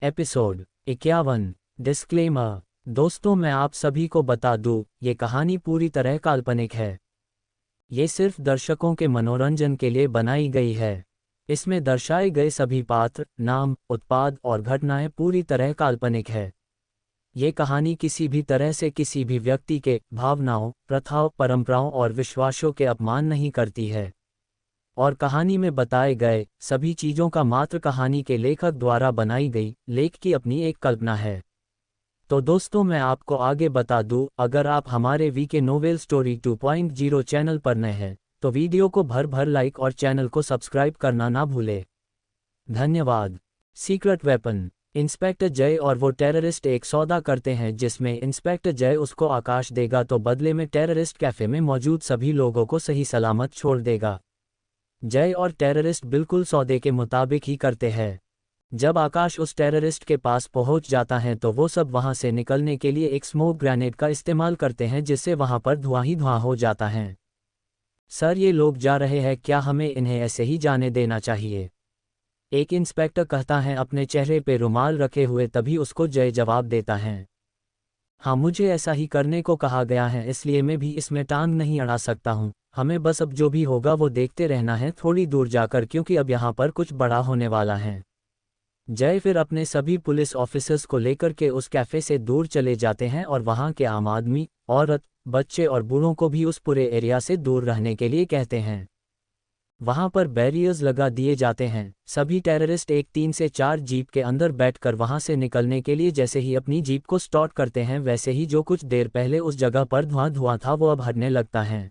Episode 51। Disclaimer. दोस्तों, मैं आप सभी को बता दूं, ये कहानी पूरी तरह काल्पनिक है। ये सिर्फ दर्शकों के मनोरंजन के लिए बनाई गई है। इसमें दर्शाए गए सभी पात्र, नाम, उत्पाद और घटनाएं पूरी तरह काल्पनिक है। ये कहानी किसी भी तरह से किसी भी व्यक्ति के भावनाओं, प्रथाओं, परंपराओं और विश्वासों के अपमान नहीं करती है। और कहानी में बताए गए सभी चीज़ों का मात्र कहानी के लेखक द्वारा बनाई गई लेख की अपनी एक कल्पना है। तो दोस्तों, मैं आपको आगे बता दूं, अगर आप हमारे वीके नोवेल स्टोरी 2.0 चैनल पर नए हैं तो वीडियो को भर भर लाइक और चैनल को सब्सक्राइब करना ना भूले। धन्यवाद। Secret weapon. इंस्पेक्टर जय और वो टेररिस्ट एक सौदा करते हैं जिसमें इंस्पेक्टर जय उसको आकाश देगा तो बदले में टेररिस्ट कैफे में मौजूद सभी लोगों को सही सलामत छोड़ देगा। जय और टेररिस्ट बिल्कुल सौदे के मुताबिक ही करते हैं। जब आकाश उस टेररिस्ट के पास पहुंच जाता है तो वो सब वहां से निकलने के लिए एक स्मोक ग्रेनेड का इस्तेमाल करते हैं जिससे वहां पर धुआं ही धुआं हो जाता है। सर, ये लोग जा रहे हैं, क्या हमें इन्हें ऐसे ही जाने देना चाहिए? एक इंस्पेक्टर कहता है अपने चेहरे पे रुमाल रखे हुए। तभी उसको जय जवाब देता है, हाँ, मुझे ऐसा ही करने को कहा गया है, इसलिए मैं भी इसमें टांग नहीं अड़ा सकता हूँ। हमें बस अब जो भी होगा वो देखते रहना है थोड़ी दूर जाकर, क्योंकि अब यहाँ पर कुछ बड़ा होने वाला है। जय फिर अपने सभी पुलिस ऑफिसर्स को लेकर के उस कैफ़े से दूर चले जाते हैं और वहाँ के आम आदमी, औरत, बच्चे और बूढ़ों को भी उस पूरे एरिया से दूर रहने के लिए कहते हैं। वहां पर बैरियर्स लगा दिए जाते हैं। सभी टेररिस्ट एक 3 से 4 जीप के अंदर बैठकर वहां से निकलने के लिए जैसे ही अपनी जीप को स्टार्ट करते हैं, वैसे ही जो कुछ देर पहले उस जगह पर धुआं धुआं था वो अब हटने लगता है।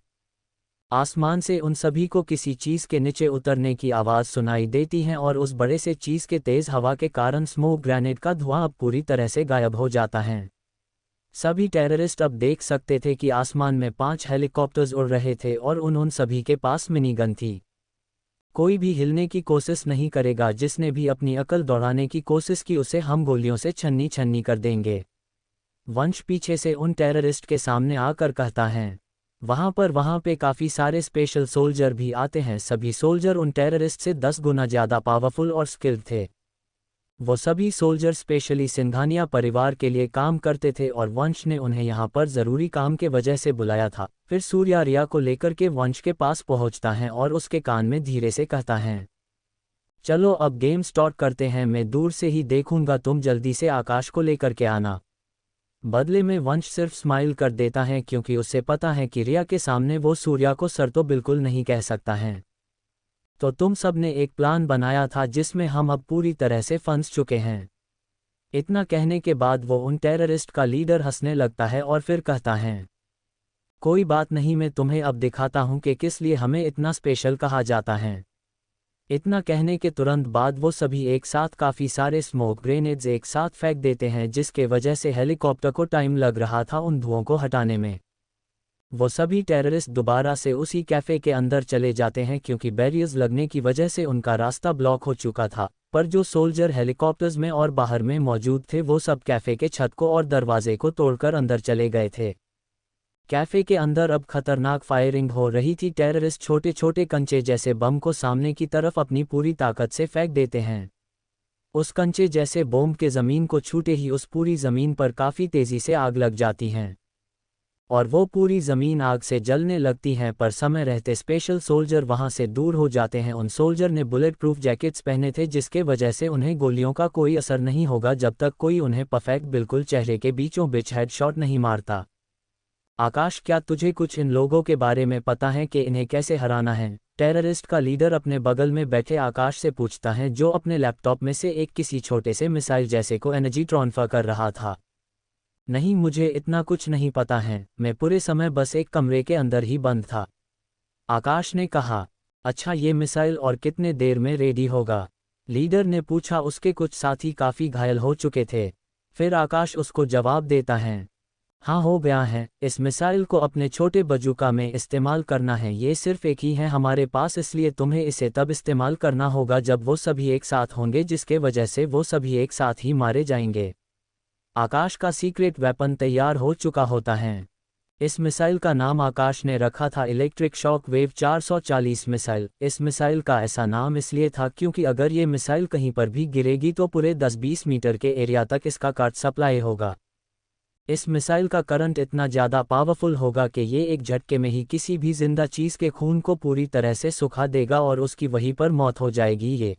आसमान से उन सभी को किसी चीज़ के नीचे उतरने की आवाज़ सुनाई देती है और उस बड़े से चीज़ के तेज़ हवा के कारण स्मोक ग्रेनेड का धुआं अब पूरी तरह से गायब हो जाता है। सभी टेररिस्ट अब देख सकते थे कि आसमान में 5 हेलीकॉप्टर्स उड़ रहे थे और उन सभी के पास मिनी गन थी। कोई भी हिलने की कोशिश नहीं करेगा। जिसने भी अपनी अकल दौड़ाने की कोशिश की उसे हम गोलियों से छन्नी छन्नी कर देंगे। वंश पीछे से उन टेररिस्ट के सामने आकर कहता है। वहां पे काफ़ी सारे स्पेशल सोल्जर भी आते हैं। सभी सोल्जर उन टेररिस्ट से 10 गुना ज़्यादा पावरफुल और स्किल्ड थे। वो सभी सोल्जर स्पेशली सिंघानिया परिवार के लिए काम करते थे और वंश ने उन्हें यहाँ पर ज़रूरी काम के वजह से बुलाया था। फिर सूर्या रिया को लेकर के वंश के पास पहुँचता है और उसके कान में धीरे से कहता है, चलो अब गेम स्टार्ट करते हैं, मैं दूर से ही देखूंगा, तुम जल्दी से आकाश को लेकर के आना। बदले में वंश सिर्फ स्माइल कर देता है क्योंकि उसे पता है कि रिया के सामने वो सूर्या को सर तो बिल्कुल नहीं कह सकता है। तो तुम सब ने एक प्लान बनाया था जिसमें हम अब पूरी तरह से फंस चुके हैं। इतना कहने के बाद वो उन टेररिस्ट का लीडर हंसने लगता है और फिर कहता है, कोई बात नहीं, मैं तुम्हें अब दिखाता हूं कि किस लिए हमें इतना स्पेशल कहा जाता है। इतना कहने के तुरंत बाद वो सभी एक साथ काफ़ी सारे स्मोक ग्रेनेड्स एक साथ फेंक देते हैं जिसके वजह से हेलीकॉप्टर को टाइम लग रहा था उन धुओं को हटाने में। वो सभी टेररिस्ट दोबारा से उसी कैफ़े के अंदर चले जाते हैं क्योंकि बैरियर्स लगने की वजह से उनका रास्ता ब्लॉक हो चुका था। पर जो सोल्जर हेलीकॉप्टर्स में और बाहर में मौजूद थे वो सब कैफ़े के छत को और दरवाजे को तोड़कर अंदर चले गए थे। कैफ़े के अंदर अब खतरनाक फायरिंग हो रही थी। टेररिस्ट छोटे छोटे कंचे जैसे बम को सामने की तरफ अपनी पूरी ताकत से फेंक देते हैं। उस कंचे जैसे बम के ज़मीन को छूते ही उस पूरी ज़मीन पर काफ़ी तेज़ी से आग लग जाती हैं और वो पूरी ज़मीन आग से जलने लगती है। पर समय रहते स्पेशल सोल्जर वहां से दूर हो जाते हैं। उन सोल्जर ने बुलेट प्रूफ जैकेट्स पहने थे जिसके वजह से उन्हें गोलियों का कोई असर नहीं होगा जब तक कोई उन्हें परफेक्ट बिल्कुल चेहरे के बीचों बीच हेडशॉट नहीं मारता। आकाश, क्या तुझे कुछ इन लोगों के बारे में पता है कि इन्हें कैसे हराना है? टेररिस्ट का लीडर अपने बगल में बैठे आकाश से पूछता है, जो अपने लैपटॉप में से एक किसी छोटे से मिसाइल जैसे को एनर्जी ट्रांसफर कर रहा था। नहीं, मुझे इतना कुछ नहीं पता है, मैं पूरे समय बस एक कमरे के अंदर ही बंद था। आकाश ने कहा, अच्छा, ये मिसाइल और कितने देर में रेडी होगा? लीडर ने पूछा। उसके कुछ साथी काफ़ी घायल हो चुके थे। फिर आकाश उसको जवाब देता है, हाँ, हो गया है। इस मिसाइल को अपने छोटे बजूका में इस्तेमाल करना है। ये सिर्फ एक ही है हमारे पास, इसलिए तुम्हें इसे तब इस्तेमाल करना होगा जब वो सभी एक साथ होंगे, जिसके वजह से वो सभी एक साथ ही मारे जाएंगे। आकाश का सीक्रेट वेपन तैयार हो चुका होता है। इस मिसाइल का नाम आकाश ने रखा था इलेक्ट्रिक शॉक वेव 440 मिसाइल। इस मिसाइल का ऐसा नाम इसलिए था क्योंकि अगर ये मिसाइल कहीं पर भी गिरेगी तो पूरे 10-20 मीटर के एरिया तक इसका करंट सप्लाई होगा। इस मिसाइल का करंट इतना ज़्यादा पावरफुल होगा कि ये एक झटके में ही किसी भी जिंदा चीज़ के खून को पूरी तरह से सुखा देगा और उसकी वहीं पर मौत हो जाएगी।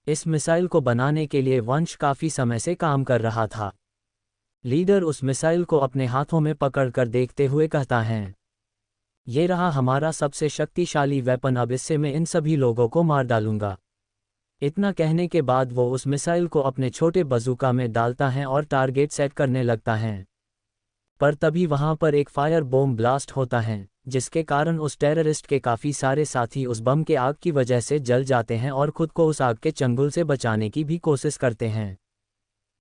इस मिसाइल को बनाने के लिए वंश काफ़ी समय से काम कर रहा था। लीडर उस मिसाइल को अपने हाथों में पकड़कर देखते हुए कहता है, ये रहा हमारा सबसे शक्तिशाली वेपन, अब इससे मैं इन सभी लोगों को मार डालूंगा। इतना कहने के बाद वो उस मिसाइल को अपने छोटे बजूका में डालता है और टारगेट सेट करने लगता है। पर तभी वहां पर एक फायर बॉम्ब ब्लास्ट होता है, जिसके कारण उस टेररिस्ट के काफ़ी सारे साथी उस बम के आग की वजह से जल जाते हैं और खुद को उस आग के चंगुल से बचाने की भी कोशिश करते हैं।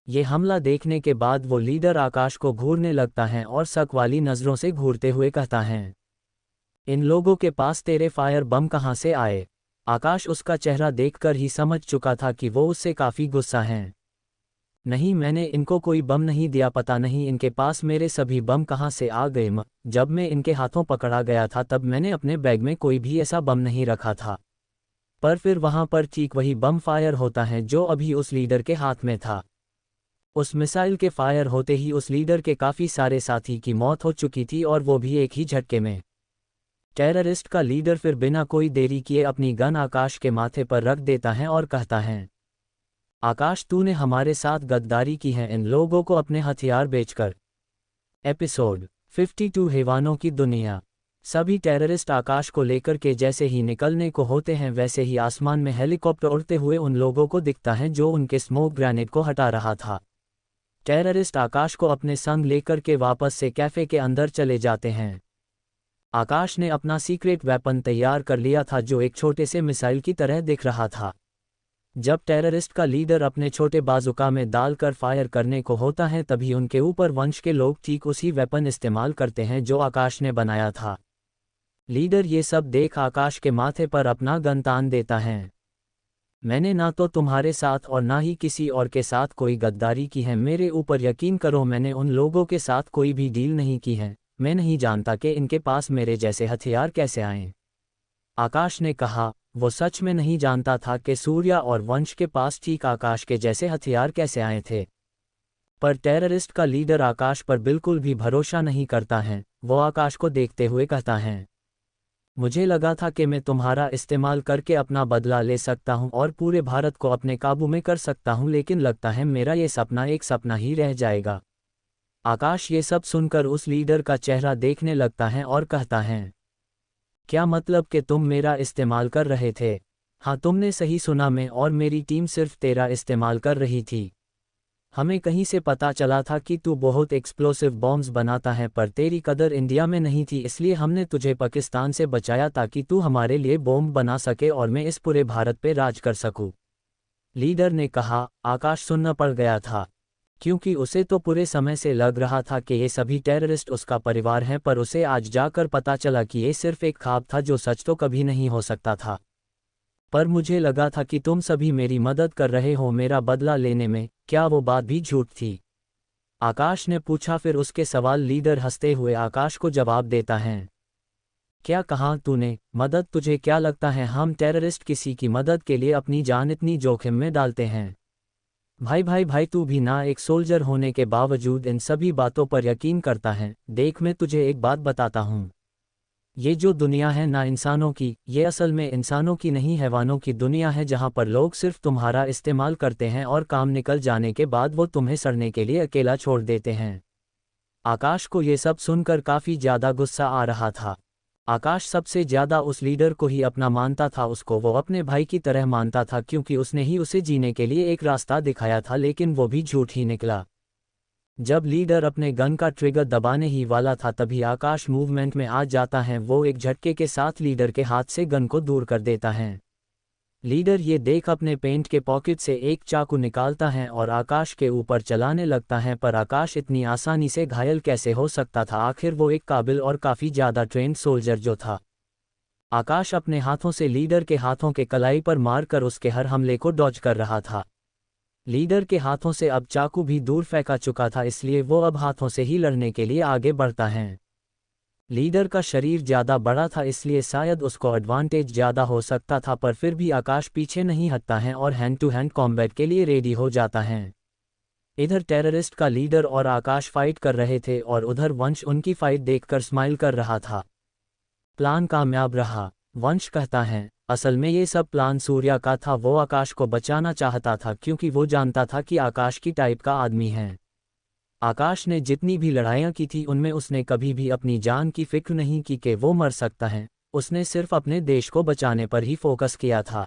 ये हमला देखने के बाद वो लीडर आकाश को घूरने लगता है और शक वाली नज़रों से घूरते हुए कहता है, इन लोगों के पास तेरे फायर बम कहाँ से आए? आकाश उसका चेहरा देखकर ही समझ चुका था कि वो उससे काफ़ी गुस्सा हैं। नहीं, मैंने इनको कोई बम नहीं दिया, पता नहीं इनके पास मेरे सभी बम कहाँ से आ गए। जब मैं इनके हाथों पकड़ा गया था तब मैंने अपने बैग में कोई भी ऐसा बम नहीं रखा था। पर फिर वहाँ पर ठीक वही बम फायर होता है जो अभी उस लीडर के हाथ में था। उस मिसाइल के फायर होते ही उस लीडर के काफ़ी सारे साथी की मौत हो चुकी थी और वो भी एक ही झटके में। टेररिस्ट का लीडर फिर बिना कोई देरी किए अपनी गन आकाश के माथे पर रख देता है और कहता है, आकाश, तूने हमारे साथ गद्दारी की है इन लोगों को अपने हथियार बेचकर। एपिसोड 52 हैवानों की दुनिया। सभी टेररिस्ट आकाश को लेकर के जैसे ही निकलने को होते हैं वैसे ही आसमान में हेलीकॉप्टर उड़ते हुए उन लोगों को दिखता है जो उनके स्मोक ग्रेनेड को हटा रहा था। टेररिस्ट आकाश को अपने संग लेकर के वापस से कैफे के अंदर चले जाते हैं। आकाश ने अपना सीक्रेट वेपन तैयार कर लिया था जो एक छोटे से मिसाइल की तरह दिख रहा था। जब टेररिस्ट का लीडर अपने छोटे बाजुका में डालकर फायर करने को होता है तभी उनके ऊपर वंश के लोग ठीक उसी वेपन इस्तेमाल करते हैं जो आकाश ने बनाया था। लीडर ये सब देख आकाश के माथे पर अपना गन तान देता है। मैंने ना तो तुम्हारे साथ और ना ही किसी और के साथ कोई गद्दारी की है, मेरे ऊपर यकीन करो, मैंने उन लोगों के साथ कोई भी डील नहीं की है। मैं नहीं जानता कि इनके पास मेरे जैसे हथियार कैसे आए। आकाश ने कहा, वो सच में नहीं जानता था कि सूर्या और वंश के पास ठीक आकाश के जैसे हथियार कैसे आए थे। पर टेररिस्ट का लीडर आकाश पर बिल्कुल भी भरोसा नहीं करता है। वो आकाश को देखते हुए कहता है, मुझे लगा था कि मैं तुम्हारा इस्तेमाल करके अपना बदला ले सकता हूं और पूरे भारत को अपने काबू में कर सकता हूं, लेकिन लगता है मेरा ये सपना एक सपना ही रह जाएगा। आकाश ये सब सुनकर उस लीडर का चेहरा देखने लगता है और कहता है, क्या मतलब कि तुम मेरा इस्तेमाल कर रहे थे? हाँ, तुमने सही सुना, मैं और मेरी टीम सिर्फ तेरा इस्तेमाल कर रही थी। हमें कहीं से पता चला था कि तू बहुत एक्सप्लोसिव बॉम्ब्स बनाता है, पर तेरी कदर इंडिया में नहीं थी, इसलिए हमने तुझे पाकिस्तान से बचाया ताकि तू हमारे लिए बॉम्ब बना सके और मैं इस पूरे भारत पे राज कर सकूं। लीडर ने कहा। आकाश सुनना पड़ गया था, क्योंकि उसे तो पूरे समय से लग रहा था कि ये सभी टेररिस्ट उसका परिवार हैं, पर उसे आज जाकर पता चला कि ये सिर्फ एक ख्वाब था जो सच तो कभी नहीं हो सकता था। पर मुझे लगा था कि तुम सभी मेरी मदद कर रहे हो मेरा बदला लेने में, क्या वो बात भी झूठ थी? आकाश ने पूछा। फिर उसके सवाल लीडर हंसते हुए आकाश को जवाब देता है, क्या कहा तूने? मदद? तुझे क्या लगता है हम टेररिस्ट किसी की मदद के लिए अपनी जान इतनी जोखिम में डालते हैं? भाई भाई भाई, तू भी ना एक सोल्जर होने के बावजूद इन सभी बातों पर यकीन करता है। देख, मैं तुझे एक बात बताता हूँ, ये जो दुनिया है ना इंसानों की, ये असल में इंसानों की नहीं हैवानों की दुनिया है, जहाँ पर लोग सिर्फ तुम्हारा इस्तेमाल करते हैं और काम निकल जाने के बाद वो तुम्हें सड़ने के लिए अकेला छोड़ देते हैं। आकाश को ये सब सुनकर काफ़ी ज़्यादा गुस्सा आ रहा था। आकाश सबसे ज़्यादा उस लीडर को ही अपना मानता था, उसको वो अपने भाई की तरह मानता था, क्योंकि उसने ही उसे जीने के लिए एक रास्ता दिखाया था, लेकिन वो भी झूठ ही निकला। जब लीडर अपने गन का ट्रिगर दबाने ही वाला था तभी आकाश मूवमेंट में आ जाता है। वो एक झटके के साथ लीडर के हाथ से गन को दूर कर देता है। लीडर ये देख अपने पेंट के पॉकेट से एक चाकू निकालता है और आकाश के ऊपर चलाने लगता है, पर आकाश इतनी आसानी से घायल कैसे हो सकता था? आखिर वो एक काबिल और काफ़ी ज़्यादा ट्रेंड सोल्जर जो था। आकाश अपने हाथों से लीडर के हाथों के कलाई पर मारकर उसके हर हमले को डॉज कर रहा था। लीडर के हाथों से अब चाकू भी दूर फेंका चुका था, इसलिए वो अब हाथों से ही लड़ने के लिए आगे बढ़ता है। लीडर का शरीर ज़्यादा बड़ा था इसलिए शायद उसको एडवांटेज ज़्यादा हो सकता था, पर फिर भी आकाश पीछे नहीं हटता है और हैंड टू हैंड कॉम्बैट के लिए रेडी हो जाता है। इधर टेररिस्ट का लीडर और आकाश फाइट कर रहे थे और उधर वंश उनकी फाइट देखकर स्माइल कर रहा था। प्लान कामयाब रहा। वंश कहता है, असल में ये सब प्लान सूर्या का था। वो आकाश को बचाना चाहता था क्योंकि वो जानता था कि आकाश की टाइप का आदमी है। आकाश ने जितनी भी लड़ाइयाँ की थी उनमें उसने कभी भी अपनी जान की फिक्र नहीं की कि वो मर सकता है। उसने सिर्फ अपने देश को बचाने पर ही फोकस किया था।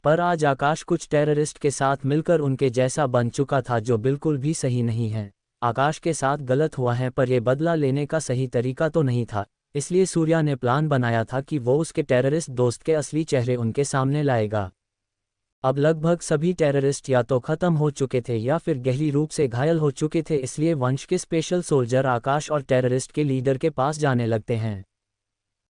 पर आज आकाश कुछ टेररिस्ट के साथ मिलकर उनके जैसा बन चुका था, जो बिल्कुल भी सही नहीं है। आकाश के साथ गलत हुआ है, पर यह बदला लेने का सही तरीका तो नहीं था। इसलिए सूर्या ने प्लान बनाया था कि वो उसके टेररिस्ट दोस्त के असली चेहरे उनके सामने लाएगा। अब लगभग सभी टेररिस्ट या तो खत्म हो चुके थे या फिर गहरी रूप से घायल हो चुके थे, इसलिए वंश के स्पेशल सोल्जर आकाश और टेररिस्ट के लीडर के पास जाने लगते हैं।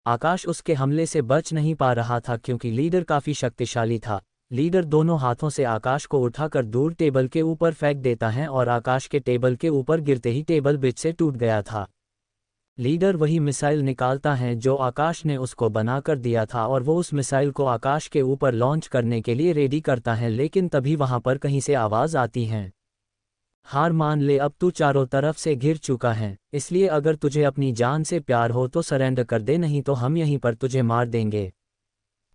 आकाश उसके हमले से बच नहीं पा रहा था क्योंकि लीडर काफ़ी शक्तिशाली था। लीडर दोनों हाथों से आकाश को उठाकर दूर टेबल के ऊपर फेंक देता है और आकाश के टेबल के ऊपर गिरते ही टेबल बीच से टूट गया था। लीडर वही मिसाइल निकालता है जो आकाश ने उसको बनाकर दिया था और वो उस मिसाइल को आकाश के ऊपर लॉन्च करने के लिए रेडी करता है, लेकिन तभी वहां पर कहीं से आवाज़ आती है, हार मान ले, अब तू चारों तरफ से घिर चुका है, इसलिए अगर तुझे अपनी जान से प्यार हो तो सरेंडर कर दे, नहीं तो हम यहीं पर तुझे मार देंगे।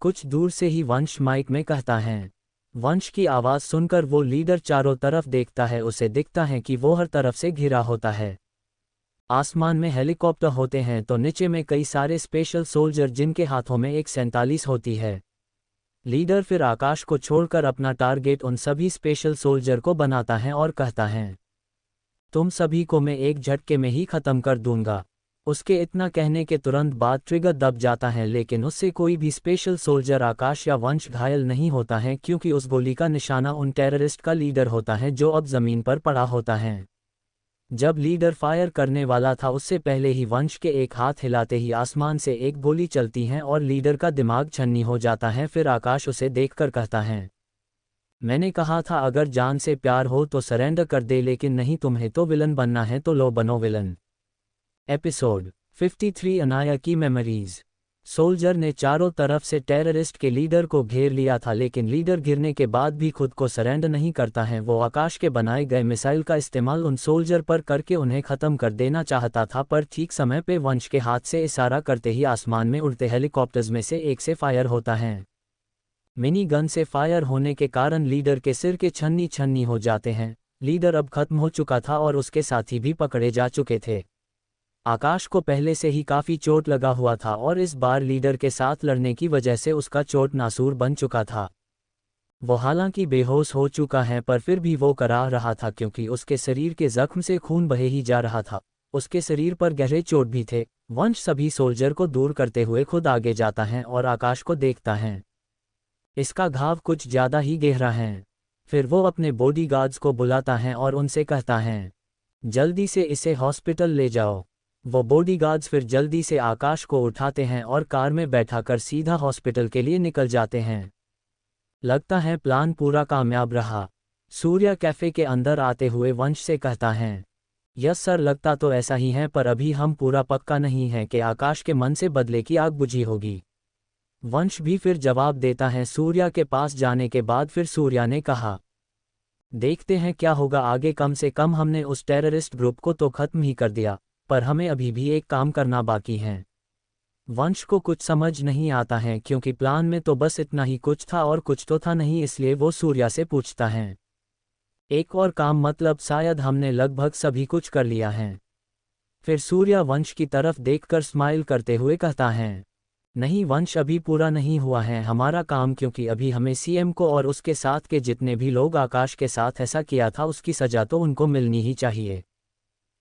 कुछ दूर से ही वंश माइक में कहता है। वंश की आवाज़ सुनकर वो लीडर चारों तरफ देखता है। उसे दिखता है कि वो हर तरफ से घिरा होता है। आसमान में हेलीकॉप्टर होते हैं तो नीचे में कई सारे स्पेशल सोल्जर जिनके हाथों में एक 47 होती है। लीडर फिर आकाश को छोड़कर अपना टारगेट उन सभी स्पेशल सोल्जर को बनाता है और कहता है, तुम सभी को मैं एक झटके में ही खत्म कर दूंगा। उसके इतना कहने के तुरंत बाद ट्रिगर दब जाता है, लेकिन उससे कोई भी स्पेशल सोल्जर आकाश या वंश घायल नहीं होता है क्योंकि उस गोली का निशाना उन टेररिस्ट का लीडर होता है जो अब जमीन पर पड़ा होता है। जब लीडर फायर करने वाला था उससे पहले ही वंश के एक हाथ हिलाते ही आसमान से एक गोली चलती है और लीडर का दिमाग छन्नी हो जाता है। फिर आकाश उसे देखकर कहता है, मैंने कहा था अगर जान से प्यार हो तो सरेंडर कर दे, लेकिन नहीं, तुम्हें तो विलन बनना है तो लो बनो विलन। एपिसोड 53 अनाया की मेमोरीज। सोल्जर ने चारों तरफ से टेररिस्ट के लीडर को घेर लिया था, लेकिन लीडर गिरने के बाद भी खुद को सरेंडर नहीं करता है। वो आकाश के बनाए गए मिसाइल का इस्तेमाल उन सोल्जर पर करके उन्हें ख़त्म कर देना चाहता था, पर ठीक समय पे वंश के हाथ से इशारा करते ही आसमान में उड़ते हेलीकॉप्टर्स में से एक से फायर होता है। मिनी गन से फायर होने के कारण लीडर के सिर के छन्नी छन्नी हो जाते हैं। लीडर अब खत्म हो चुका था और उसके साथी भी पकड़े जा चुके थे। आकाश को पहले से ही काफ़ी चोट लगा हुआ था और इस बार लीडर के साथ लड़ने की वजह से उसका चोट नासूर बन चुका था। वो हालांकि बेहोश हो चुका है, पर फिर भी वो कराह रहा था क्योंकि उसके शरीर के जख्म से खून बहे ही जा रहा था। उसके शरीर पर गहरे चोट भी थे। वंश सभी सोल्जर को दूर करते हुए खुद आगे जाता है और आकाश को देखता है। इसका घाव कुछ ज़्यादा ही गहरा है। फिर वो अपने बॉडीगार्ड्स को बुलाता है और उनसे कहता है, जल्दी से इसे हॉस्पिटल ले जाओ। वो बॉडीगार्ड्स फिर जल्दी से आकाश को उठाते हैं और कार में बैठाकर सीधा हॉस्पिटल के लिए निकल जाते हैं। लगता है प्लान पूरा कामयाब रहा। सूर्या कैफ़े के अंदर आते हुए वंश से कहता है, यस सर, लगता तो ऐसा ही है, पर अभी हम पूरा पक्का नहीं है कि आकाश के मन से बदले की आग बुझी होगी। वंश भी फिर जवाब देता है। सूर्या के पास जाने के बाद फिर सूर्या ने कहा, देखते हैं क्या होगा आगे। कम से कम हमने उस टेररिस्ट ग्रुप को तो ख़त्म ही कर दिया, पर हमें अभी भी एक काम करना बाकी है। वंश को कुछ समझ नहीं आता है क्योंकि प्लान में तो बस इतना ही कुछ था और कुछ तो था नहीं, इसलिए वो सूर्या से पूछता है, एक और काम, मतलब शायद हमने लगभग सभी कुछ कर लिया है। फिर सूर्या वंश की तरफ देखकर स्माइल करते हुए कहता है, नहीं वंश, अभी पूरा नहीं हुआ है हमारा काम, क्योंकि अभी हमें सीएम को और उसके साथ के जितने भी लोग आकाश के साथ ऐसा किया था उसकी सज़ा तो उनको मिलनी ही चाहिए।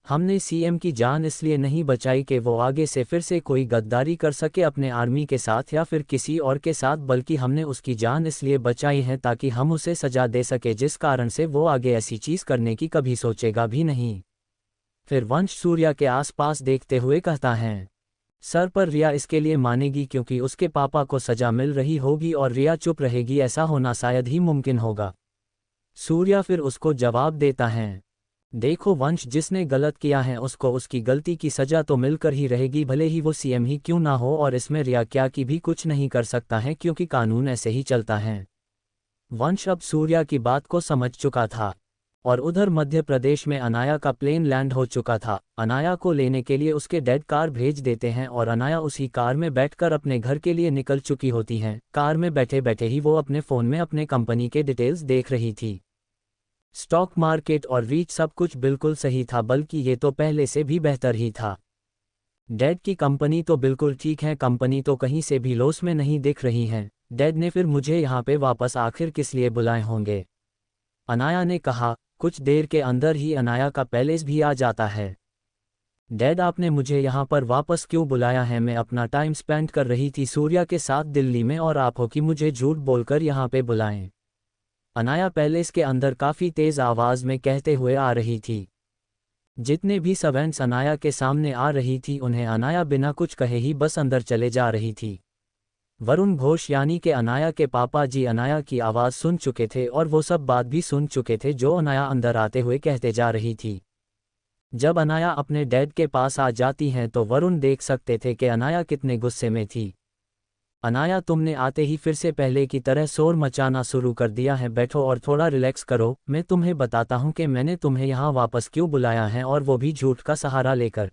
हमने सीएम की जान इसलिए नहीं बचाई कि वो आगे से फिर से कोई गद्दारी कर सके अपने आर्मी के साथ या फिर किसी और के साथ, बल्कि हमने उसकी जान इसलिए बचाई है ताकि हम उसे सजा दे सके, जिस कारण से वो आगे ऐसी चीज़ करने की कभी सोचेगा भी नहीं। फिर वंश सूर्या के आसपास देखते हुए कहता है, सर, पर रिया इसके लिए मानेगी क्योंकि उसके पापा को सजा मिल रही होगी और रिया चुप रहेगी, ऐसा होना शायद ही मुमकिन होगा। सूर्या फिर उसको जवाब देता है, देखो वंश, जिसने गलत किया है उसको उसकी गलती की सजा तो मिलकर ही रहेगी, भले ही वो सीएम ही क्यों ना हो, और इसमें रिया क्या की भी कुछ नहीं कर सकता है क्योंकि कानून ऐसे ही चलता है। वंश अब सूर्या की बात को समझ चुका था। और उधर मध्य प्रदेश में अनाया का प्लेन लैंड हो चुका था। अनाया को लेने के लिए उसके डैड कार भेज देते हैं और अनाया उसी कार में बैठकर अपने घर के लिए निकल चुकी होती हैं। कार में बैठे बैठे ही वो अपने फ़ोन में अपने कंपनी के डिटेल्स देख रही थी। स्टॉक मार्केट और रीच सब कुछ बिल्कुल सही था, बल्कि ये तो पहले से भी बेहतर ही था। डैड की कंपनी तो बिल्कुल ठीक है, कंपनी तो कहीं से भी लॉस में नहीं दिख रही है। डैड ने फिर मुझे यहाँ पे वापस आखिर किस लिए बुलाए होंगे? अनाया ने कहा। कुछ देर के अंदर ही अनाया का पैलेस भी आ जाता है। डैड, आपने मुझे यहाँ पर वापस क्यों बुलाया है? मैं अपना टाइम स्पेंड कर रही थी सूर्या के साथ दिल्ली में, और आप हो कि मुझे झूठ बोलकर यहाँ पे बुलाएं? अनाया पैलेस के अंदर काफ़ी तेज़ आवाज़ में कहते हुए आ रही थी। जितने भी सर्वेंट्स अनाया के सामने आ रही थी उन्हें अनाया बिना कुछ कहे ही बस अंदर चले जा रही थी। वरुण घोष यानी कि अनाया के पापा जी अनाया की आवाज़ सुन चुके थे और वो सब बात भी सुन चुके थे जो अनाया अंदर आते हुए कहते जा रही थी। जब अनाया अपने डैड के पास आ जाती हैं तो वरुण देख सकते थे कि अनाया कितने गुस्से में थी। अनाया, तुमने आते ही फिर से पहले की तरह शोर मचाना शुरू कर दिया है। बैठो और थोड़ा रिलैक्स करो, मैं तुम्हें बताता हूँ कि मैंने तुम्हें यहाँ वापस क्यों बुलाया है, और वो भी झूठ का सहारा लेकर।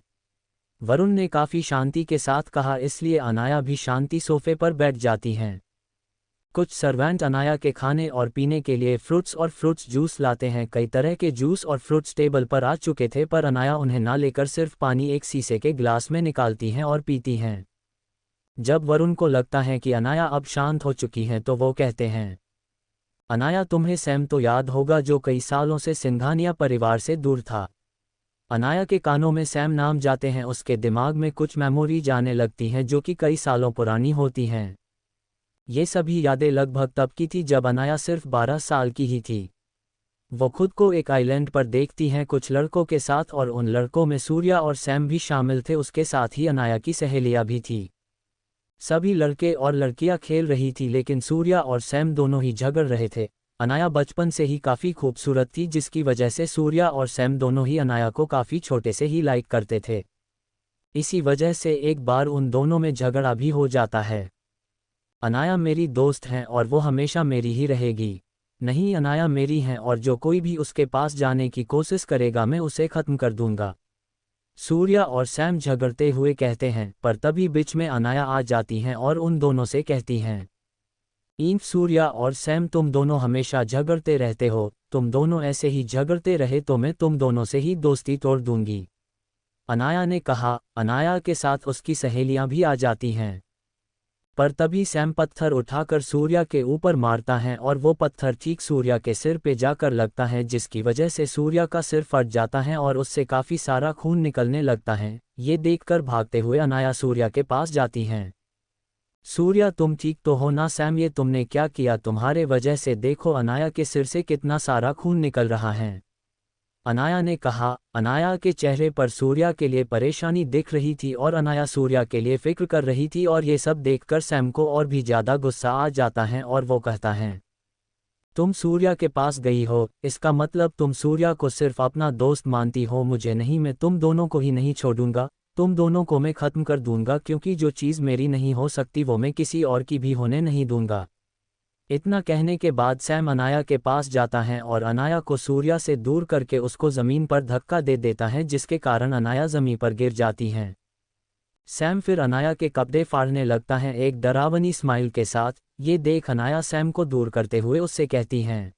वरुण ने काफ़ी शांति के साथ कहा। इसलिए अनाया भी शांति सोफे पर बैठ जाती हैं। कुछ सर्वेंट अनाया के खाने और पीने के लिए फ्रूट्स और फ्रूट्स जूस लाते हैं। कई तरह के जूस और फ्रूट्स टेबल पर आ चुके थे, पर अनाया उन्हें ना लेकर सिर्फ पानी एक शीशे के गिलास में निकालती हैं और पीती हैं। जब वरुण को लगता है कि अनाया अब शांत हो चुकी हैं तो वो कहते हैं, अनाया, तुम्हें सैम तो याद होगा जो कई सालों से सिंघानिया परिवार से दूर था। अनाया के कानों में सैम नाम जाते हैं, उसके दिमाग में कुछ मेमोरी जाने लगती हैं जो कि कई सालों पुरानी होती हैं। ये सभी यादें लगभग तब की थी जब अनाया सिर्फ 12 साल की ही थी। वो खुद को एक आइलैंड पर देखती हैं कुछ लड़कों के साथ, और उन लड़कों में सूर्या और सैम भी शामिल थे। उसके साथ ही अनाया की सहेलियां भी थी। सभी लड़के और लड़कियां खेल रही थी, लेकिन सूर्या और सैम दोनों ही झगड़ रहे थे। अनाया बचपन से ही काफ़ी खूबसूरत थी, जिसकी वजह से सूर्या और सैम दोनों ही अनाया को काफ़ी छोटे से ही लाइक करते थे। इसी वजह से एक बार उन दोनों में झगड़ा भी हो जाता है। अनाया मेरी दोस्त हैं और वो हमेशा मेरी ही रहेगी। नहीं, अनाया मेरी हैं और जो कोई भी उसके पास जाने की कोशिश करेगा मैं उसे ख़त्म कर दूंगा। सूर्या और सैम झगड़ते हुए कहते हैं, पर तभी बीच में अनाया आ जाती हैं और उन दोनों से कहती हैं, सूर्या और सैम, तुम दोनों हमेशा झगड़ते रहते हो, तुम दोनों ऐसे ही झगड़ते रहे तो मैं तुम दोनों से ही दोस्ती तोड़ दूंगी। अनाया ने कहा। अनाया के साथ उसकी सहेलियां भी आ जाती हैं। पर तभी सैम पत्थर उठाकर सूर्या के ऊपर मारता है और वो पत्थर ठीक सूर्या के सिर पे जाकर लगता है, जिसकी वजह से सूर्या का सिर फट जाता है और उससे काफ़ी सारा खून निकलने लगता है। ये देखकर भागते हुए अनाया सूर्या के पास जाती हैं। सूर्या, तुम ठीक तो हो ना? सैम, ये तुमने क्या किया? तुम्हारे वजह से देखो अनाया के सिर से कितना सारा खून निकल रहा है। अनाया ने कहा। अनाया के चेहरे पर सूर्या के लिए परेशानी दिख रही थी और अनाया सूर्या के लिए फिक्र कर रही थी, और ये सब देखकर सैम को और भी ज़्यादा गुस्सा आ जाता है और वो कहता है, तुम सूर्या के पास गई हो, इसका मतलब तुम सूर्या को सिर्फ अपना दोस्त मानती हो, मुझे नहीं। मैं तुम दोनों को ही नहीं छोड़ूंगा, तुम दोनों को मैं ख़त्म कर दूंगा, क्योंकि जो चीज़ मेरी नहीं हो सकती वो मैं किसी और की भी होने नहीं दूंगा। इतना कहने के बाद सैम अनाया के पास जाता है और अनाया को सूर्या से दूर करके उसको ज़मीन पर धक्का दे देता है, जिसके कारण अनाया ज़मीन पर गिर जाती हैं। सैम फिर अनाया के कपड़े फाड़ने लगता है एक डरावनी स्माइल के साथ। ये देख अनाया सैम को दूर करते हुए उससे कहती हैं,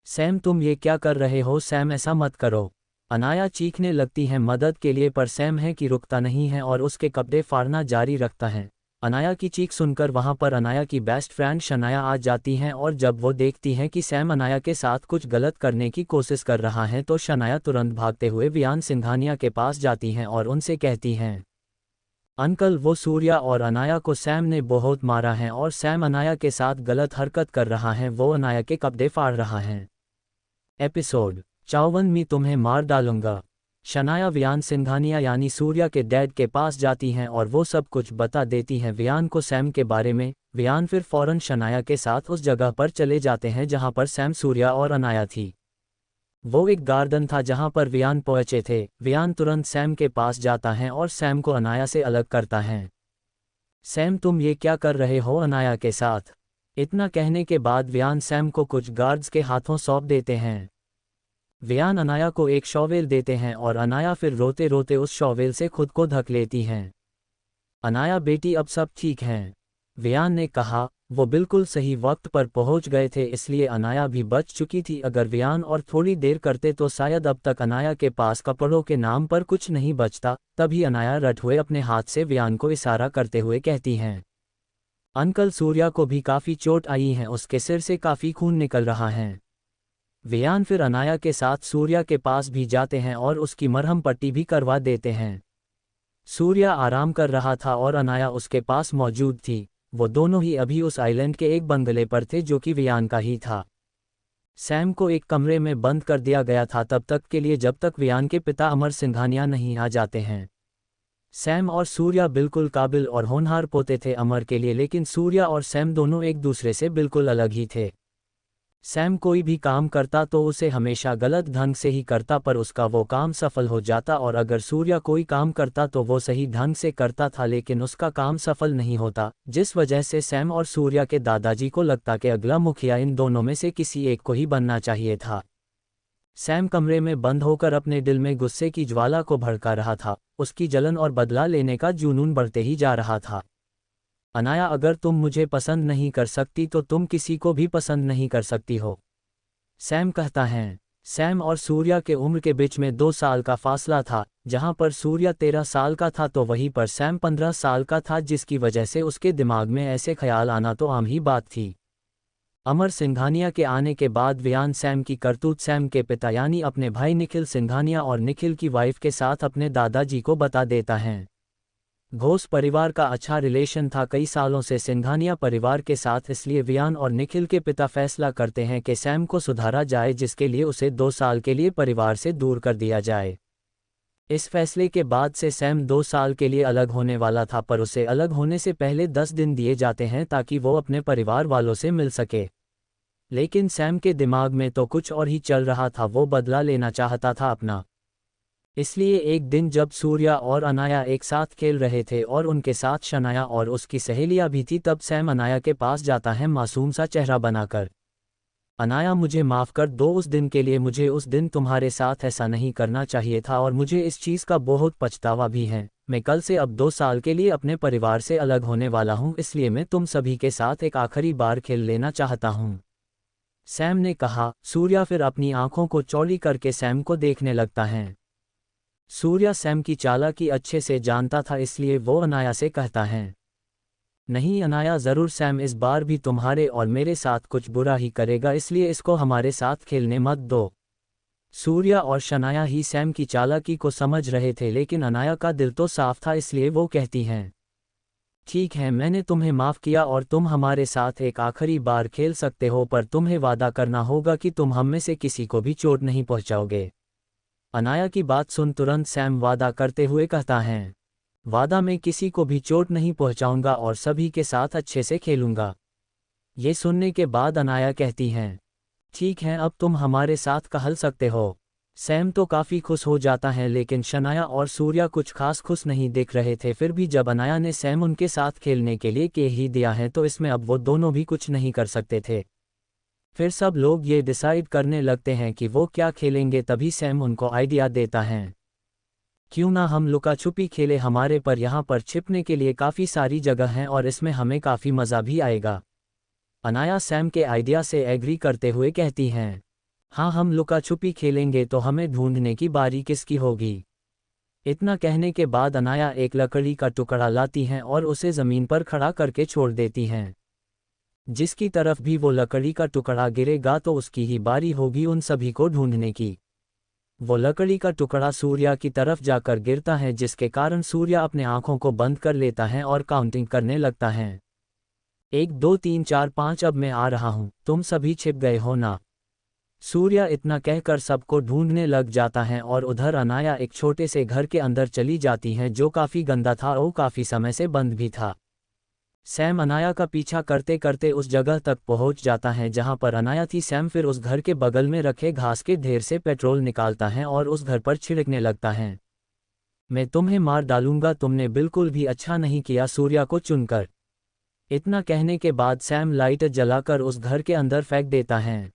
सैम, तुम ये क्या कर रहे हो? सैम, ऐसा मत करो। अनाया चीखने लगती है मदद के लिए, पर सैम है कि रुकता नहीं है और उसके कपड़े फाड़ना जारी रखता है। अनाया की चीख सुनकर वहां पर अनाया की बेस्ट फ्रेंड शनाया आ जाती हैं, और जब वो देखती हैं कि सैम अनाया के साथ कुछ गलत करने की कोशिश कर रहा है तो शनाया तुरंत भागते हुए वियान सिंघानिया के पास जाती हैं और उनसे कहती हैं, अंकल, वो सूर्या और अनाया को सैम ने बहुत मारा है और सैम अनाया के साथ गलत हरकत कर रहा है, वो अनाया के कपड़े फाड़ रहा है। एपिसोड 54 में तुम्हें मार डालूंगा। शनाया वियान सिंघानिया यानी सूर्या के डैड के पास जाती हैं और वो सब कुछ बता देती हैं वियान को सैम के बारे में। वियान फिर फौरन शनाया के साथ उस जगह पर चले जाते हैं जहां पर सैम, सूर्या और अनाया थी। वो एक गार्डन था जहां पर वियान पहुंचे थे। वियान तुरंत सैम के पास जाता है और सैम को अनाया से अलग करता है। सैम, तुम ये क्या कर रहे हो अनाया के साथ? इतना कहने के बाद वियान सैम को कुछ गार्ड्स के हाथों सौंप देते हैं। वियान अनाया को एक शॉवेल देते हैं और अनाया फिर रोते रोते उस शॉवेल से खुद को ढक लेती हैं। अनाया, बेटी अब सब ठीक हैं, वियान ने कहा। वो बिल्कुल सही वक्त पर पहुंच गए थे, इसलिए अनाया भी बच चुकी थी। अगर वियान और थोड़ी देर करते तो शायद अब तक अनाया के पास कपड़ों के नाम पर कुछ नहीं बचता। तभी अनाया रट हुए अपने हाथ से वियान को इशारा करते हुए कहती हैं, अंकल, सूर्या को भी काफ़ी चोट आई है, उसके सिर से काफ़ी खून निकल रहा है। वियान फिर अनाया के साथ सूर्या के पास भी जाते हैं और उसकी मरहम पट्टी भी करवा देते हैं। सूर्या आराम कर रहा था और अनाया उसके पास मौजूद थी। वो दोनों ही अभी उस आइलैंड के एक बंगले पर थे जो कि वियान का ही था। सैम को एक कमरे में बंद कर दिया गया था तब तक के लिए जब तक वियान के पिता अमर सिंघानिया नहीं आ जाते हैं। सैम और सूर्या बिल्कुल काबिल और होनहार पोते थे अमर के लिए, लेकिन सूर्या और सैम दोनों एक दूसरे से बिल्कुल अलग ही थे। सैम कोई भी काम करता तो उसे हमेशा गलत ढंग से ही करता, पर उसका वो काम सफल हो जाता, और अगर सूर्या कोई काम करता तो वो सही ढंग से करता था लेकिन उसका काम सफल नहीं होता, जिस वजह से सैम और सूर्या के दादाजी को लगता कि अगला मुखिया इन दोनों में से किसी एक को ही बनना चाहिए था। सैम कमरे में बंद होकर अपने दिल में गुस्से की ज्वाला को भड़का रहा था। उसकी जलन और बदला लेने का जुनून बढ़ते ही जा रहा था। अनाया, अगर तुम मुझे पसंद नहीं कर सकती तो तुम किसी को भी पसंद नहीं कर सकती हो, सैम कहता है। सैम और सूर्या के उम्र के बीच में 2 साल का फासला था। जहां पर सूर्या 13 साल का था तो वहीं पर सैम 15 साल का था, जिसकी वजह से उसके दिमाग में ऐसे ख्याल आना तो आम ही बात थी। अमर सिंघानिया के आने के बाद वियान सैम की करतूत सैम के पिता यानी अपने भाई निखिल सिंघानिया और निखिल की वाइफ के साथ अपने दादाजी को बता देता है। घोष परिवार का अच्छा रिलेशन था कई सालों से सिंघानिया परिवार के साथ, इसलिए वियान और निखिल के पिता फैसला करते हैं कि सैम को सुधारा जाए, जिसके लिए उसे 2 साल के लिए परिवार से दूर कर दिया जाए। इस फैसले के बाद से सैम 2 साल के लिए अलग होने वाला था, पर उसे अलग होने से पहले 10 दिन दिए जाते हैं ताकि वो अपने परिवार वालों से मिल सके। लेकिन सैम के दिमाग में तो कुछ और ही चल रहा था, वो बदला लेना चाहता था अपना। इसलिए एक दिन जब सूर्या और अनाया एक साथ खेल रहे थे और उनके साथ शनाया और उसकी सहेलियां भी थी, तब सैम अनाया के पास जाता है मासूम सा चेहरा बनाकर। अनाया, मुझे माफ़ कर दो, उस दिन के लिए मुझे उस दिन तुम्हारे साथ ऐसा नहीं करना चाहिए था और मुझे इस चीज़ का बहुत पछतावा भी है। मैं कल से अब 2 साल के लिए अपने परिवार से अलग होने वाला हूँ, इसलिए मैं तुम सभी के साथ एक आखिरी बार खेल लेना चाहता हूँ, सैम ने कहा। सूर्या फिर अपनी आंखों को चौड़ी करके सैम को देखने लगता है। सूर्या सैम की चालाकी अच्छे से जानता था, इसलिए वो अनाया से कहता है, नहीं अनाया, ज़रूर सैम इस बार भी तुम्हारे और मेरे साथ कुछ बुरा ही करेगा, इसलिए इसको हमारे साथ खेलने मत दो। सूर्या और शनाया ही सैम की चालाकी को समझ रहे थे, लेकिन अनाया का दिल तो साफ था, इसलिए वो कहती हैं, ठीक है, मैंने तुम्हें माफ़ किया और तुम हमारे साथ एक आखिरी बार खेल सकते हो, पर तुम्हें वादा करना होगा कि तुम हम में से किसी को भी चोट नहीं पहुंचाओगे। अनाया की बात सुन तुरंत सैम वादा करते हुए कहता है, वादा, मैं किसी को भी चोट नहीं पहुंचाऊंगा और सभी के साथ अच्छे से खेलूंगा। ये सुनने के बाद अनाया कहती हैं, ठीक है, अब तुम हमारे साथ कहल सकते हो। सैम तो काफ़ी खुश हो जाता है, लेकिन शनाया और सूर्या कुछ खास खुश नहीं दिख रहे थे। फिर भी जब अनाया ने सैम उनके साथ खेलने के लिए कह ही दिया है तो इसमें अब वो दोनों भी कुछ नहीं कर सकते थे। फिर सब लोग ये डिसाइड करने लगते हैं कि वो क्या खेलेंगे। तभी सैम उनको आइडिया देता है, क्यों ना हम लुका छुपी खेले, हमारे पर यहाँ पर छिपने के लिए काफ़ी सारी जगह हैं और इसमें हमें काफ़ी मज़ा भी आएगा। अनाया सैम के आइडिया से एग्री करते हुए कहती हैं, हाँ, हम लुका छुपी खेलेंगे, तो हमें ढूंढने की बारी किसकी होगी। इतना कहने के बाद अनाया एक लकड़ी का टुकड़ा लाती हैं और उसे ज़मीन पर खड़ा करके छोड़ देती हैं। जिसकी तरफ भी वो लकड़ी का टुकड़ा गिरेगा तो उसकी ही बारी होगी उन सभी को ढूंढने की। वो लकड़ी का टुकड़ा सूर्या की तरफ जाकर गिरता है, जिसके कारण सूर्या अपने आंखों को बंद कर लेता है और काउंटिंग करने लगता है, 1 2 3 4 5, अब मैं आ रहा हूँ, तुम सभी छिप गए हो ना। सूर्या इतना कहकर सबको ढूंढने लग जाता है और उधर अनाया एक छोटे से घर के अंदर चली जाती हैं जो काफ़ी गंदा था और काफ़ी समय से बंद भी था। सैम अनाया का पीछा करते करते उस जगह तक पहुंच जाता है जहां पर अनाया थी। सैम फिर उस घर के बगल में रखे घास के ढेर से पेट्रोल निकालता है और उस घर पर छिड़कने लगता है। मैं तुम्हें मार डालूंगा, तुमने बिल्कुल भी अच्छा नहीं किया सूर्या को चुनकर। इतना कहने के बाद सैम लाइटर जलाकर उस घर के अंदर फेंक देता है।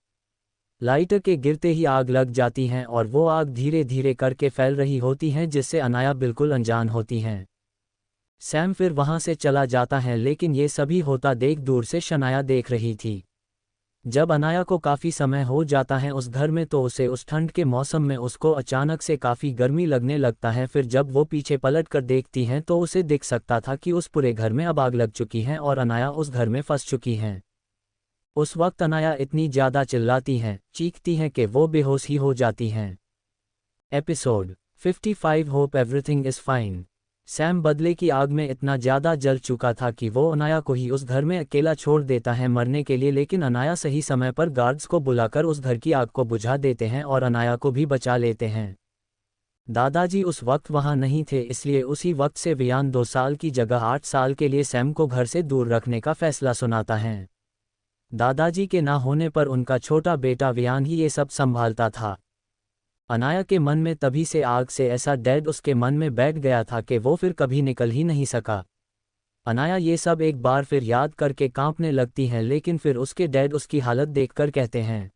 लाइटर के गिरते ही आग लग जाती है और वो आग धीरे धीरे करके फैल रही होती है जिससे अनाया बिल्कुल अनजान होती हैं। सैम फिर वहां से चला जाता है लेकिन ये सभी होता देख दूर से शनाया देख रही थी। जब अनाया को काफ़ी समय हो जाता है उस घर में तो उसे उस ठंड के मौसम में उसको अचानक से काफ़ी गर्मी लगने लगता है। फिर जब वो पीछे पलट कर देखती हैं तो उसे दिख सकता था कि उस पूरे घर में अब आग लग चुकी है और अनाया उस घर में फंस चुकी हैं। उस वक्त अनाया इतनी ज़्यादा चिल्लाती हैं, चीखती हैं कि वो बेहोश ही हो जाती हैं। Episode 55 hope everything is fine. Sam बदले की आग में इतना ज़्यादा जल चुका था कि वो अनाया को ही उस घर में अकेला छोड़ देता है मरने के लिए, लेकिन अनाया सही समय पर गार्ड्स को बुलाकर उस घर की आग को बुझा देते हैं और अनाया को भी बचा लेते हैं। दादाजी उस वक्त वहाँ नहीं थे, इसलिए उसी वक्त से वियान 2 साल की जगह 8 साल के लिए सैम को घर से दूर रखने का फैसला सुनाता है। दादाजी के ना होने पर उनका छोटा बेटा वियान ही ये सब संभालता था। अनाया के मन में तभी से आग से ऐसा डर उसके मन में बैठ गया था कि वो फिर कभी निकल ही नहीं सका। अनाया ये सब एक बार फिर याद करके कांपने लगती है, लेकिन फिर उसके डैड उसकी हालत देखकर कहते हैं,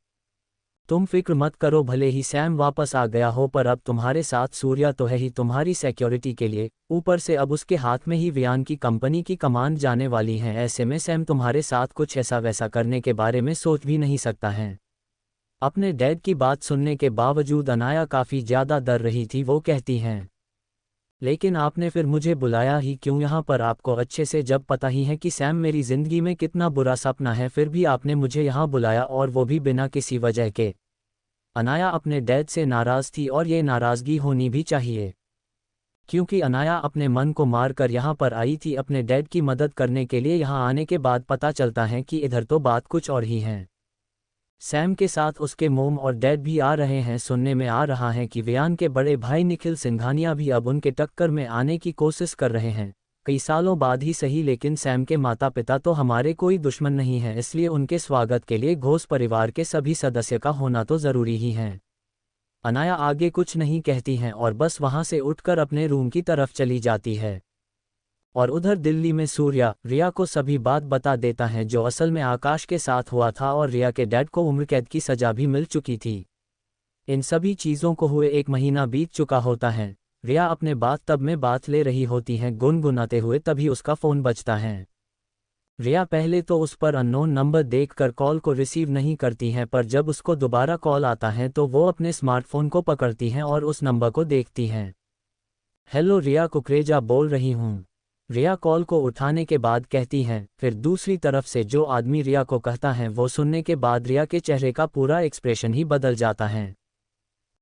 तुम फिक्र मत करो, भले ही सैम वापस आ गया हो पर अब तुम्हारे साथ सूर्या तो है ही तुम्हारी सिक्योरिटी के लिए। ऊपर से अब उसके हाथ में ही वियान की कंपनी की कमान जाने वाली है, ऐसे में सैम तुम्हारे साथ कुछ ऐसा वैसा करने के बारे में सोच भी नहीं सकता है। अपने डैड की बात सुनने के बावजूद अनाया काफ़ी ज़्यादा डर रही थी। वो कहती हैं, लेकिन आपने फिर मुझे बुलाया ही क्यों यहाँ पर? आपको अच्छे से जब पता ही है कि सैम मेरी ज़िंदगी में कितना बुरा सपना है, फिर भी आपने मुझे यहाँ बुलाया और वो भी बिना किसी वजह के। अनाया अपने डैड से नाराज़ थी और ये नाराज़गी होनी भी चाहिए, क्योंकि अनाया अपने मन को मार कर यहाँ पर आई थी अपने डैड की मदद करने के लिए। यहाँ आने के बाद पता चलता है कि इधर तो बात कुछ और ही है। सैम के साथ उसके मोम और डैड भी आ रहे हैं। सुनने में आ रहा है कि वियान के बड़े भाई निखिल सिंघानिया भी अब उनके टक्कर में आने की कोशिश कर रहे हैं। कई सालों बाद ही सही, लेकिन सैम के माता पिता तो हमारे कोई दुश्मन नहीं है, इसलिए उनके स्वागत के लिए घोष परिवार के सभी सदस्य का होना तो ज़रूरी ही है। अनाया आगे कुछ नहीं कहती हैं और बस वहाँ से उठकर अपने रूम की तरफ चली जाती है। और उधर दिल्ली में सूर्या रिया को सभी बात बता देता है जो असल में आकाश के साथ हुआ था, और रिया के डैड को उम्र कैद की सजा भी मिल चुकी थी। इन सभी चीज़ों को हुए 1 महीना बीत चुका होता है। रिया अपने बाथटब में बात ले रही होती हैं गुनगुनाते हुए, तभी उसका फ़ोन बजता है। रिया पहले तो उस पर अननोन नंबर देखकर कॉल को रिसीव नहीं करती हैं, पर जब उसको दोबारा कॉल आता है तो वो अपने स्मार्टफोन को पकड़ती हैं और उस नंबर को देखती हैं। हेलो, रिया कुकरेजा बोल रही हूँ। रिया कॉल को उठाने के बाद कहती हैं। फिर दूसरी तरफ से जो आदमी रिया को कहता है वो सुनने के बाद रिया के चेहरे का पूरा एक्सप्रेशन ही बदल जाता है।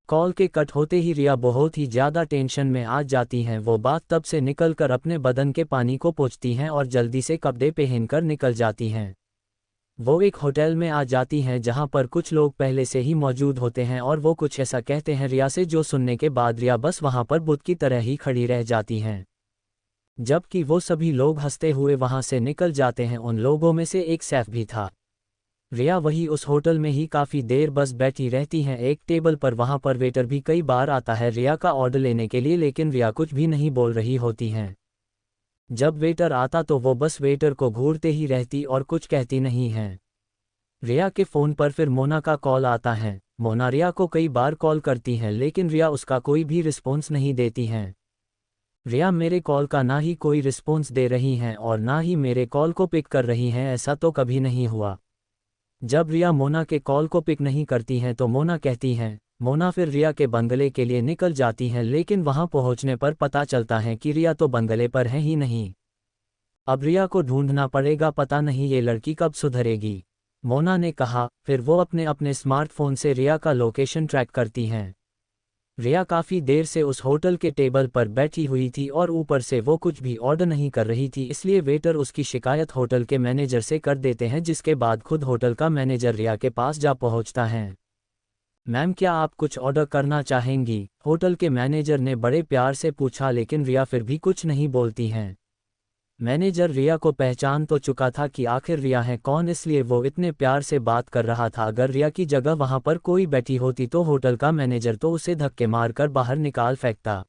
कॉल के कट होते ही रिया बहुत ही ज़्यादा टेंशन में आ जाती हैं। वो बाथटब से निकलकर अपने बदन के पानी को पोंछती हैं और जल्दी से कपड़े पहनकर निकल जाती हैं। वो एक होटल में आ जाती हैं जहां पर कुछ लोग पहले से ही मौजूद होते हैं और वो कुछ ऐसा कहते हैं रिया से जो सुनने के बाद रिया बस वहां पर बुत की तरह ही खड़ी रह जाती हैं। जबकि वो सभी लोग हंसते हुए वहां से निकल जाते हैं। उन लोगों में से एक सैफ भी था। रिया वही उस होटल में ही काफ़ी देर बस बैठी रहती हैं एक टेबल पर। वहां पर वेटर भी कई बार आता है रिया का ऑर्डर लेने के लिए, लेकिन रिया कुछ भी नहीं बोल रही होती हैं। जब वेटर आता तो वो बस वेटर को घूरते ही रहती और कुछ कहती नहीं हैं। रिया के फ़ोन पर फिर मोना का कॉल आता है। मोना रिया को कई बार कॉल करती हैं लेकिन रिया उसका कोई भी रिस्पॉन्स नहीं देती हैं। रिया मेरे कॉल का ना ही कोई रिस्पॉन्स दे रही हैं और ना ही मेरे कॉल को पिक कर रही हैं, ऐसा तो कभी नहीं हुआ। जब रिया मोना के कॉल को पिक नहीं करती हैं तो मोना कहती हैं। मोना फिर रिया के बंगले के लिए निकल जाती हैं, लेकिन वहां पहुंचने पर पता चलता है कि रिया तो बंगले पर है ही नहीं। अब रिया को ढूंढना पड़ेगा, पता नहीं ये लड़की कब सुधरेगी, मोना ने कहा। फिर वो अपने स्मार्टफोन से रिया का लोकेशन ट्रैक करती हैं। रिया काफ़ी देर से उस होटल के टेबल पर बैठी हुई थी और ऊपर से वो कुछ भी ऑर्डर नहीं कर रही थी, इसलिए वेटर उसकी शिकायत होटल के मैनेजर से कर देते हैं, जिसके बाद खुद होटल का मैनेजर रिया के पास जा पहुंचता है। मैम, क्या आप कुछ ऑर्डर करना चाहेंगी? होटल के मैनेजर ने बड़े प्यार से पूछा, लेकिन रिया फिर भी कुछ नहीं बोलती हैं। मैनेजर रिया को पहचान तो चुका था कि आखिर रिया है कौन, इसलिए वो इतने प्यार से बात कर रहा था। अगर रिया की जगह वहां पर कोई बैठी होती तो होटल का मैनेजर तो उसे धक्के मारकर बाहर निकाल फेंकता।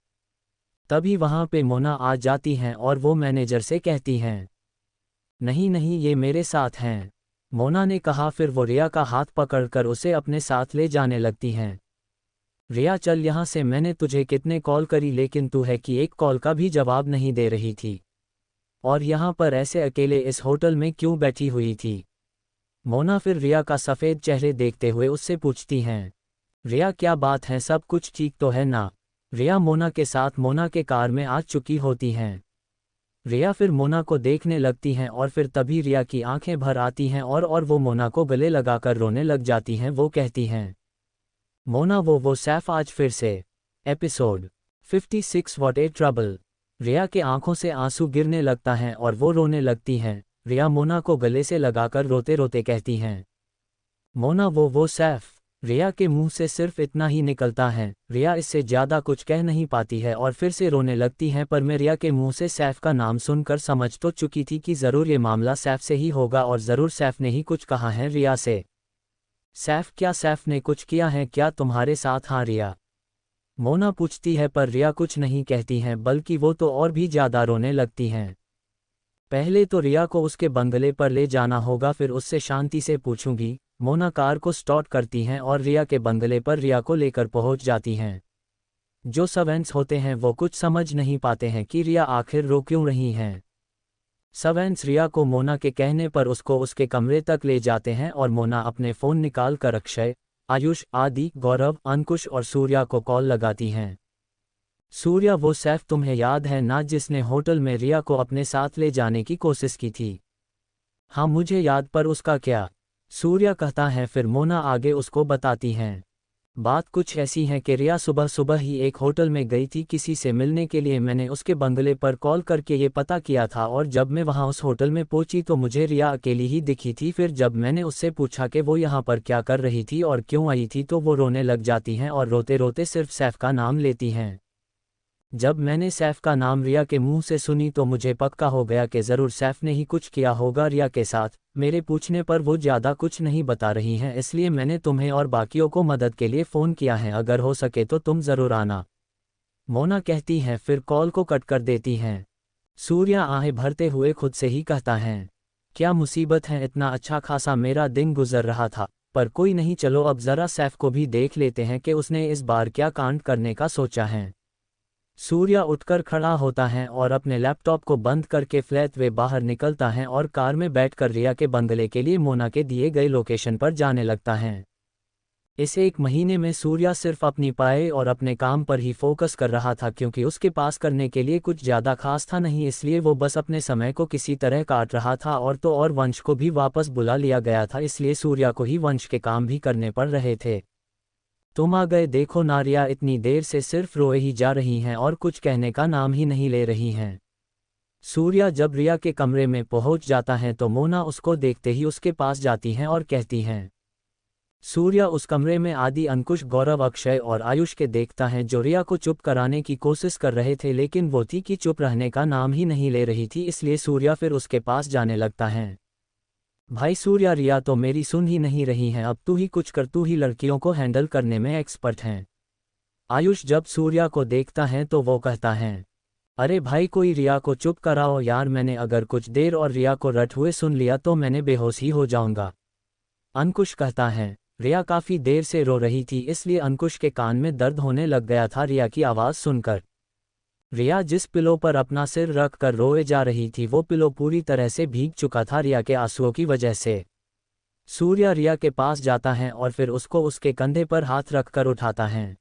तभी वहां पे मोना आ जाती हैं और वो मैनेजर से कहती हैं, नहीं नहीं ये मेरे साथ हैं। मोना ने कहा। फिर वो रिया का हाथ पकड़कर उसे अपने साथ ले जाने लगती हैं। रिया चल यहाँ से, मैंने तुझे कितने कॉल करी लेकिन तू है कि एक कॉल का भी जवाब नहीं दे रही थी। और यहाँ पर ऐसे अकेले इस होटल में क्यों बैठी हुई थी। मोना फिर रिया का सफ़ेद चेहरे देखते हुए उससे पूछती हैं, रिया क्या बात है, सब कुछ ठीक तो है ना। रिया मोना के साथ मोना के कार में आ चुकी होती हैं। रिया फिर मोना को देखने लगती हैं और फिर तभी रिया की आंखें भर आती हैं और वो मोना को गले लगाकर रोने लग जाती हैं। वो कहती हैं, मोना वो सैफ आज फिर से। Episode 56 what a trouble. Riya के आंखों से आंसू गिरने लगता है और वो रोने लगती हैं। रिया मोना को गले से लगाकर रोते रोते कहती हैं, मोना वो सैफ। रिया के मुंह से सिर्फ इतना ही निकलता है। रिया इससे ज़्यादा कुछ कह नहीं पाती है और फिर से रोने लगती हैं। पर मैं रिया के मुंह से सैफ का नाम सुनकर समझ तो चुकी थी कि ज़रूर ये मामला सैफ से ही होगा और ज़रूर सैफ ने ही कुछ कहा है रिया से। सैफ क्या, सैफ ने कुछ किया है क्या तुम्हारे साथ? हाँ रिया, मोना पूछती है। पर रिया कुछ नहीं कहती हैं बल्कि वो तो और भी ज़्यादा रोने लगती हैं। पहले तो रिया को उसके बंगले पर ले जाना होगा, फिर उससे शांति से पूछूंगी। मोना कार को स्टार्ट करती हैं और रिया के बंगले पर रिया को लेकर पहुंच जाती हैं। जो सर्वेंट्स होते हैं वो कुछ समझ नहीं पाते हैं कि रिया आखिर रो क्यों रही हैं। सर्वेंट्स रिया को मोना के कहने पर उसको उसके कमरे तक ले जाते हैं और मोना अपने फ़ोन निकाल कर अक्षय, आयुष, आदि, गौरव, अंकुश और सूर्या को कॉल लगाती हैं। सूर्या वो सैफ तुम्हें याद है ना, जिसने होटल में रिया को अपने साथ ले जाने की कोशिश की थी? हाँ मुझे याद, पर उसका क्या? सूर्या कहता है। फिर मोना आगे उसको बताती हैं। बात कुछ ऐसी है कि रिया सुबह सुबह ही एक होटल में गई थी किसी से मिलने के लिए। मैंने उसके बंगले पर कॉल करके ये पता किया था और जब मैं वहां उस होटल में पहुंची तो मुझे रिया अकेली ही दिखी थी। फिर जब मैंने उससे पूछा कि वो यहाँ पर क्या कर रही थी और क्यों आई थी तो वो रोने लग जाती हैं और रोते रोते सिर्फ सैफ का नाम लेती हैं। जब मैंने सैफ का नाम रिया के मुंह से सुनी तो मुझे पक्का हो गया कि ज़रूर सैफ ने ही कुछ किया होगा रिया के साथ। मेरे पूछने पर वो ज़्यादा कुछ नहीं बता रही हैं, इसलिए मैंने तुम्हें और बाकियों को मदद के लिए फ़ोन किया है। अगर हो सके तो तुम ज़रूर आना, मोना कहती हैं। फिर कॉल को कट कर देती हैं। सूर्या आहें भरते हुए खुद से ही कहता है, क्या मुसीबत है, इतना अच्छा खासा मेरा दिन गुजर रहा था। पर कोई नहीं, चलो अब ज़रा सैफ को भी देख लेते हैं कि उसने इस बार क्या कांड करने का सोचा है। सूर्या उठकर खड़ा होता है और अपने लैपटॉप को बंद करके फ्लैट वे बाहर निकलता है और कार में बैठकर रिया के बंगले के लिए मोना के दिए गए लोकेशन पर जाने लगता है। इस एक महीने में सूर्या सिर्फ अपनी पढ़ाई और अपने काम पर ही फोकस कर रहा था, क्योंकि उसके पास करने के लिए कुछ ज़्यादा खास था नहीं, इसलिए वो बस अपने समय को किसी तरह काट रहा था। और तो और वंश को भी वापस बुला लिया गया था, इसलिए सूर्या को ही वंश के काम भी करने पड़ रहे थे। तुम आ गए, देखो ना रिया इतनी देर से सिर्फ रोए ही जा रही हैं और कुछ कहने का नाम ही नहीं ले रही हैं। सूर्या जब रिया के कमरे में पहुंच जाता है तो मोना उसको देखते ही उसके पास जाती हैं और कहती हैं। सूर्या उस कमरे में आदि, अंकुश, गौरव, अक्षय और आयुष के देखता है जो रिया को चुप कराने की कोशिश कर रहे थे, लेकिन वो थी कि चुप रहने का नाम ही नहीं ले रही थी, इसलिए सूर्या फिर उसके पास जाने लगता है। भाई सूर्या, रिया तो मेरी सुन ही नहीं रही हैं, अब तू ही कुछ कर, तू ही लड़कियों को हैंडल करने में एक्सपर्ट हैं। आयुष जब सूर्या को देखता है तो वो कहता है, अरे भाई कोई रिया को चुप कराओ यार, मैंने अगर कुछ देर और रिया को रट हुए सुन लिया तो मैंने बेहोश ही हो जाऊंगा। अंकुश कहता है। रिया काफ़ी देर से रो रही थी, इसलिए अंकुश के कान में दर्द होने लग गया था रिया की आवाज़ सुनकर। रिया जिस पिलो पर अपना सिर रख कर रोए जा रही थी वो पिलो पूरी तरह से भीग चुका था रिया के आंसुओं की वजह से। सूर्या रिया के पास जाता है और फिर उसको उसके कंधे पर हाथ रखकर उठाता है।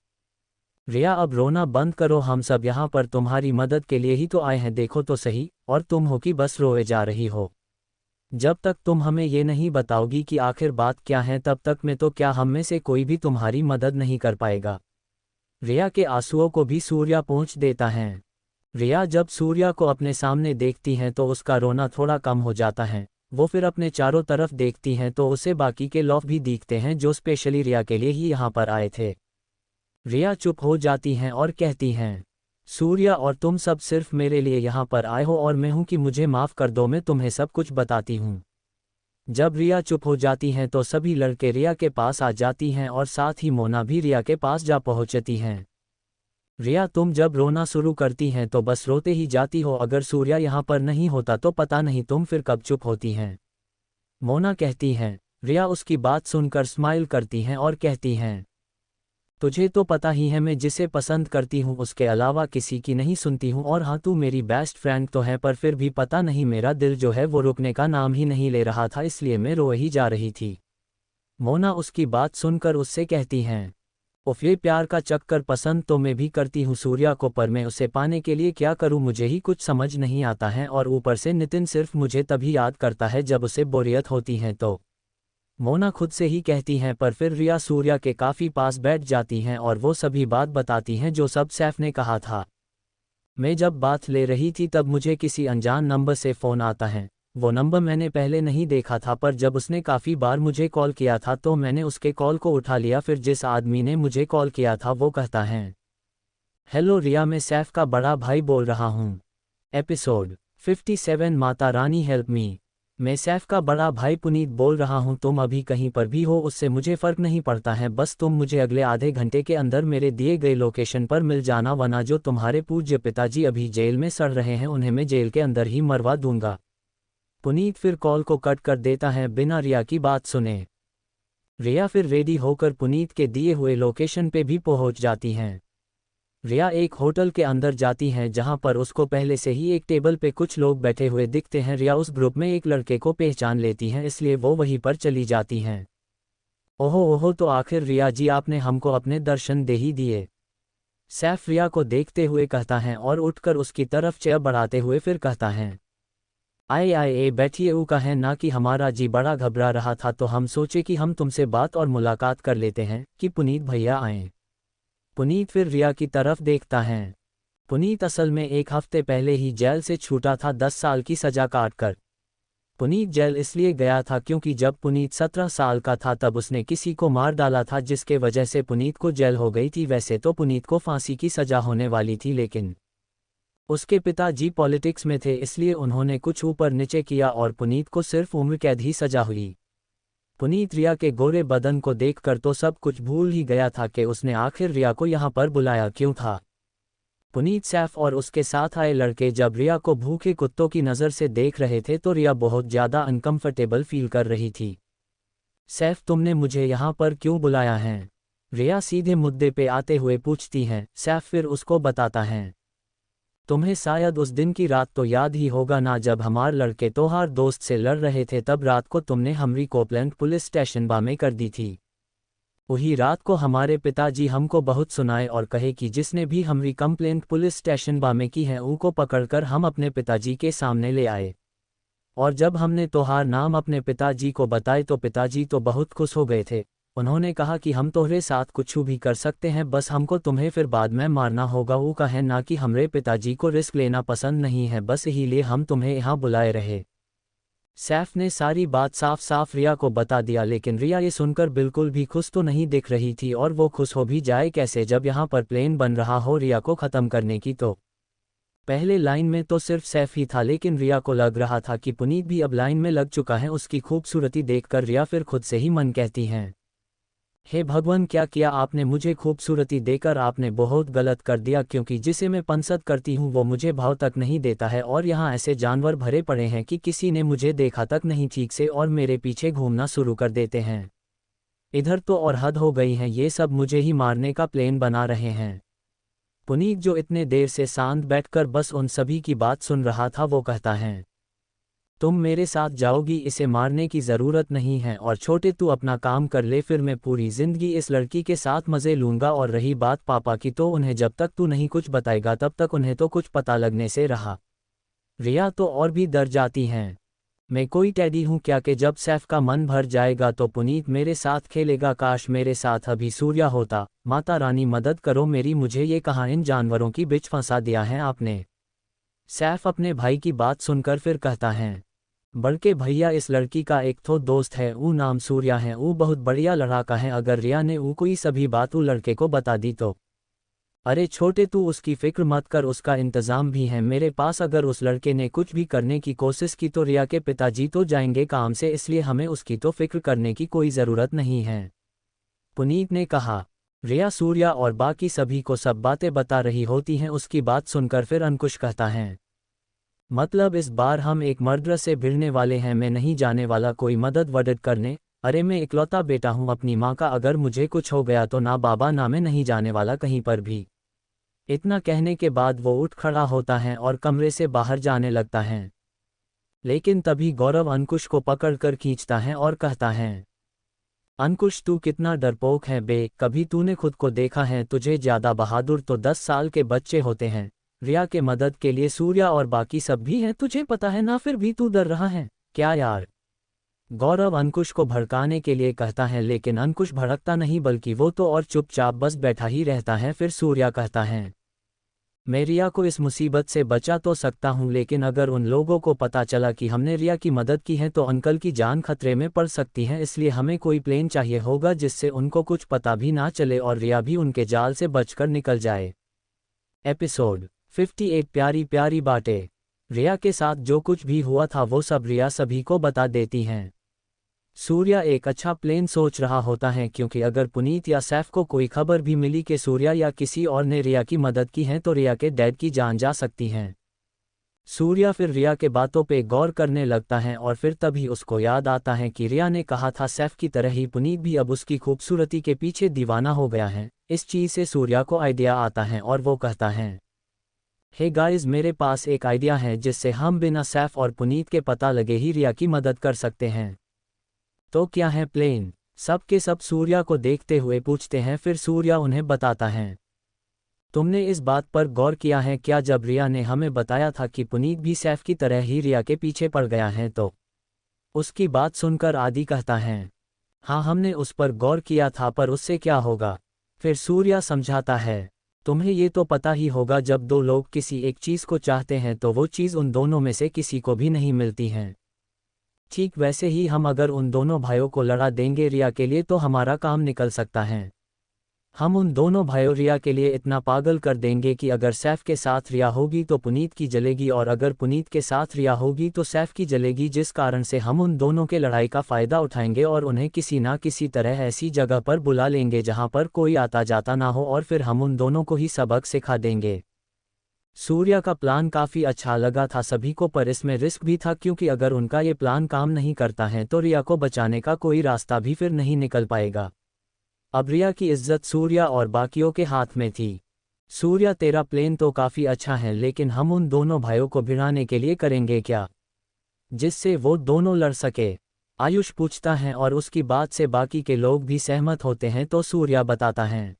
रिया अब रोना बंद करो, हम सब यहाँ पर तुम्हारी मदद के लिए ही तो आए हैं, देखो तो सही, और तुम हो कि बस रोए जा रही हो। जब तक तुम हमें ये नहीं बताओगी कि आखिर बात क्या है तब तक मैं तो क्या हम में से कोई भी तुम्हारी मदद नहीं कर पाएगा। रिया के आंसुओं को भी सूर्या पोंछ देता है। रिया जब सूर्या को अपने सामने देखती हैं तो उसका रोना थोड़ा कम हो जाता है। वो फिर अपने चारों तरफ देखती हैं तो उसे बाकी के लोग भी दिखते हैं जो स्पेशली रिया के लिए ही यहाँ पर आए थे। रिया चुप हो जाती हैं और कहती हैं, सूर्या और तुम सब सिर्फ मेरे लिए यहाँ पर आए हो और मैं हूँ कि मुझे माफ़ कर दो, मैं तुम्हें सब कुछ बताती हूँ। जब रिया चुप हो जाती हैं तो सभी लड़के रिया के पास आ जाती हैं और साथ ही मोना भी रिया के पास जा पहुँचती हैं। रिया, तुम जब रोना शुरू करती हैं तो बस रोते ही जाती हो, अगर सूर्या यहाँ पर नहीं होता तो पता नहीं तुम फिर कब चुप होती हैं, मोना कहती हैं। रिया उसकी बात सुनकर स्माइल करती हैं और कहती हैं, तुझे तो पता ही है मैं जिसे पसंद करती हूँ उसके अलावा किसी की नहीं सुनती हूँ, और हाँ तू मेरी बेस्ट फ्रेंड तो है, पर फिर भी पता नहीं मेरा दिल जो है वो रुकने का नाम ही नहीं ले रहा था, इसलिए मैं रो ही जा रही थी। मोना उसकी बात सुनकर उससे कहती हैं, उफ, ये प्यार का चक्कर पसंद तो मैं भी करती हूँ सूर्या को, पर मैं उसे पाने के लिए क्या करूँ मुझे ही कुछ समझ नहीं आता है, और ऊपर से नितिन सिर्फ मुझे तभी याद करता है जब उसे बोरियत होती है। तो मोना खुद से ही कहती हैं, पर फिर रिया सूर्या के काफ़ी पास बैठ जाती हैं और वो सभी बात बताती हैं जो सब सैफ ने कहा था। मैं जब बात ले रही थी तब मुझे किसी अनजान नंबर से फ़ोन आता है। वो नंबर मैंने पहले नहीं देखा था, पर जब उसने काफ़ी बार मुझे कॉल किया था तो मैंने उसके कॉल को उठा लिया। फिर जिस आदमी ने मुझे कॉल किया था वो कहता है, हेलो रिया, मैं सैफ का बड़ा भाई बोल रहा हूँ। Episode 57 Mata Rani help me. मैं सैफ का बड़ा भाई पुनीत बोल रहा हूँ। तुम अभी कहीं पर भी हो उससे मुझे फ़र्क नहीं पड़ता है, बस तुम मुझे अगले आधे घंटे के अंदर मेरे दिए गए लोकेशन पर मिल जाना, वरना जो तुम्हारे पूज्य पिताजी अभी जेल में सड़ रहे हैं उन्हें मैं जेल के अंदर ही मरवा दूंगा। पुनीत फिर कॉल को कट कर देता है बिना रिया की बात सुने। रिया फिर रेडी होकर पुनीत के दिए हुए लोकेशन पे भी पहुंच जाती हैं। रिया एक होटल के अंदर जाती हैं जहां पर उसको पहले से ही एक टेबल पे कुछ लोग बैठे हुए दिखते हैं। रिया उस ग्रुप में एक लड़के को पहचान लेती हैं, इसलिए वो वहीं पर चली जाती हैं। ओहो ओहो, तो आखिर रिया जी आपने हमको अपने दर्शन दे ही दिए। सैफ रिया को देखते हुए कहता है और उठकर उसकी तरफ चेयर बढ़ाते हुए फिर कहता है, आए आए ए बैठिए। ऊ का है ना कि हमारा जी बड़ा घबरा रहा था तो हम सोचे कि हम तुमसे बात और मुलाकात कर लेते हैं कि पुनीत भैया आएं। पुनीत फिर रिया की तरफ देखता है। पुनीत असल में एक हफ्ते पहले ही जेल से छूटा था 10 साल की सजा काटकर। पुनीत जेल इसलिए गया था क्योंकि जब पुनीत 17 साल का था तब उसने किसी को मार डाला था, जिसके वजह से पुनीत को जेल हो गई थी। वैसे तो पुनीत को फांसी की सजा होने वाली थी, लेकिन उसके पिताजी पॉलिटिक्स में थे इसलिए उन्होंने कुछ ऊपर नीचे किया और पुनीत को सिर्फ उम्र कैद ही सजा हुई। पुनीत रिया के गोरे बदन को देखकर तो सब कुछ भूल ही गया था कि उसने आखिर रिया को यहाँ पर बुलाया क्यों था। पुनीत, सैफ और उसके साथ आए लड़के जब रिया को भूखे कुत्तों की नज़र से देख रहे थे तो रिया बहुत ज़्यादा अनकंफर्टेबल फील कर रही थी। सैफ, तुमने मुझे यहाँ पर क्यों बुलाया है? रिया सीधे मुद्दे पे आते हुए पूछती हैं। सैफ फिर उसको बताता है, तुम्हें शायद उस दिन की रात तो याद ही होगा ना, जब हमारे लड़के तोहार दोस्त से लड़ रहे थे, तब रात को तुमने हमरी कोपलैंड पुलिस स्टेशन बामे कर दी थी। वही रात को हमारे पिताजी हमको बहुत सुनाए और कहे कि जिसने भी हमरी कंप्लेंट पुलिस स्टेशन बामे की है उनको पकड़कर हम अपने पिताजी के सामने ले आए। और जब हमने तोहार नाम अपने पिताजी को बताए तो पिताजी तो बहुत खुश हो गए थे। उन्होंने कहा कि हम तोहरे साथ कुछ भी कर सकते हैं, बस हमको तुम्हें फिर बाद में मारना होगा। वो कहे ना कि हमरे पिताजी को रिस्क लेना पसंद नहीं है, बस यही लिए हम तुम्हें यहाँ बुलाए रहे। सैफ ने सारी बात साफ साफ रिया को बता दिया, लेकिन रिया ये सुनकर बिल्कुल भी खुश तो नहीं दिख रही थी, और वो खुश हो भी जाए कैसे जब यहाँ पर प्लान बन रहा हो रिया को ख़त्म करने की। तो पहले लाइन में तो सिर्फ सैफ ही था, लेकिन रिया को लग रहा था कि पुनीत भी अब लाइन में लग चुका है। उसकी खूबसूरती देखकर रिया फिर खुद से ही मन कहती हैं, हे भगवान, क्या किया आपने मुझे खूबसूरती देकर? आपने बहुत गलत कर दिया, क्योंकि जिसे मैं पसंद करती हूँ वो मुझे भाव तक नहीं देता है, और यहाँ ऐसे जानवर भरे पड़े हैं कि किसी ने मुझे देखा तक नहीं ठीक से और मेरे पीछे घूमना शुरू कर देते हैं। इधर तो और हद हो गई है, ये सब मुझे ही मारने का प्लान बना रहे हैं। पुनीत, जो इतने देर से शांत बैठकर बस उन सभी की बात सुन रहा था, वो कहता है, तुम मेरे साथ जाओगी? इसे मारने की ज़रूरत नहीं है, और छोटे तू अपना काम कर ले, फिर मैं पूरी ज़िंदगी इस लड़की के साथ मज़े लूँगा। और रही बात पापा की, तो उन्हें जब तक तू नहीं कुछ बताएगा तब तक उन्हें तो कुछ पता लगने से रहा। रिया तो और भी डर जाती हैं। मैं कोई टैडी हूँ क्या कि जब सैफ का मन भर जाएगा तो पुनीत मेरे साथ खेलेगा? काश मेरे साथ अभी सूर्या होता। माता रानी मदद करो मेरी, मुझे ये कहाँ इन जानवरों की बिच फंसा दिया है आपने। सैफ अपने भाई की बात सुनकर फिर कहता है, बड़के भैया, इस लड़की का एक तो दोस्त है, ऊ नाम सूर्या है, ऊ बहुत बढ़िया लड़ाका है। अगर रिया ने ऊ कोई सभी बात ऊ लड़के को बता दी तो अरे छोटे तू उसकी फिक्र मत कर, उसका इंतज़ाम भी है मेरे पास। अगर उस लड़के ने कुछ भी करने की कोशिश की तो रिया के पिताजी तो जाएंगे काम से, इसलिए हमें उसकी तो फिक्र करने की कोई ज़रूरत नहीं है, पुनीत ने कहा। रिया सूर्या और बाकी सभी को सब बातें बता रही होती हैं। उसकी बात सुनकर फिर अंकुश कहता है, मतलब इस बार हम एक मर्डर से भिड़ने वाले हैं। मैं नहीं जाने वाला कोई मदद वदद करने। अरे मैं इकलौता बेटा हूँ अपनी माँ का, अगर मुझे कुछ हो गया तो ना बाबा ना मैं नहीं जाने वाला कहीं पर भी। इतना कहने के बाद वो उठ खड़ा होता है और कमरे से बाहर जाने लगता है। लेकिन तभी गौरव अंकुश को पकड़कर खींचता है और कहता है, अंकुश तू कितना डरपोक है बे, कभी तूने खुद को देखा है? तुझे ज़्यादा बहादुर तो 10 साल के बच्चे होते हैं। रिया के मदद के लिए सूर्या और बाकी सब भी हैं, तुझे पता है ना, फिर भी तू डर रहा है क्या यार? गौरव अंकुश को भड़काने के लिए कहता है, लेकिन अंकुश भड़कता नहीं बल्कि वो तो और चुपचाप बस बैठा ही रहता है। फिर सूर्या कहता है, मैं रिया को इस मुसीबत से बचा तो सकता हूँ, लेकिन अगर उन लोगों को पता चला कि हमने रिया की मदद की है तो अंकल की जान खतरे में पड़ सकती है। इसलिए हमें कोई प्लेन चाहिए होगा जिससे उनको कुछ पता भी ना चले और रिया भी उनके जाल से बचकर निकल जाए। एपिसोड 58 प्यारी प्यारी बातें। रिया के साथ जो कुछ भी हुआ था वो सब रिया सभी को बता देती हैं। सूर्या एक अच्छा प्लेन सोच रहा होता है, क्योंकि अगर पुनीत या सैफ को कोई खबर भी मिली कि सूर्या या किसी और ने रिया की मदद की है तो रिया के डैड की जान जा सकती है। सूर्या फिर रिया के बातों पे गौर करने लगता है और फिर तभी उसको याद आता है कि रिया ने कहा था सैफ की तरह ही पुनीत भी अब उसकी खूबसूरती के पीछे दीवाना हो गया है। इस चीज़ से सूर्या को आइडिया आता है और वो कहता है, हे गाइस, मेरे पास एक आइडिया है जिससे हम बिना सैफ और पुनीत के पता लगे ही रिया की मदद कर सकते हैं। तो क्या है प्लेन? सब के सब सूर्या को देखते हुए पूछते हैं। फिर सूर्या उन्हें बताता है, तुमने इस बात पर गौर किया है क्या, जब रिया ने हमें बताया था कि पुनीत भी सैफ की तरह ही रिया के पीछे पड़ गया है तो? उसकी बात सुनकर आदि कहता है, हाँ हमने उस पर गौर किया था, पर उससे क्या होगा? फिर सूर्या समझाता है, तुम्हें ये तो पता ही होगा, जब दो लोग किसी एक चीज़ को चाहते हैं तो वो चीज़ उन दोनों में से किसी को भी नहीं मिलती है। ठीक वैसे ही हम अगर उन दोनों भाइयों को लड़ा देंगे रिया के लिए तो हमारा काम निकल सकता है। हम उन दोनों भाइयों रिया के लिए इतना पागल कर देंगे कि अगर सैफ के साथ रिया होगी तो पुनीत की जलेगी और अगर पुनीत के साथ रिया होगी तो सैफ की जलेगी, जिस कारण से हम उन दोनों के लड़ाई का फ़ायदा उठाएंगे और उन्हें किसी ना किसी तरह ऐसी जगह पर बुला लेंगे जहां पर कोई आता जाता ना हो और फिर हम उन दोनों को ही सबक सिखा देंगे। सूर्या का प्लान काफ़ी अच्छा लगा था सभी को, पर इसमें रिस्क भी था, क्योंकि अगर उनका ये प्लान काम नहीं करता है तो रिया को बचाने का कोई रास्ता भी फिर नहीं निकल पाएगा। अब रिया की इज्जत सूर्या और बाकियों के हाथ में थी। सूर्या, तेरा प्लान तो काफ़ी अच्छा है, लेकिन हम उन दोनों भाइयों को भिड़ाने के लिए करेंगे क्या जिससे वो दोनों लड़ सके? आयुष पूछता है और उसकी बात से बाकी के लोग भी सहमत होते हैं। तो सूर्या बताता है,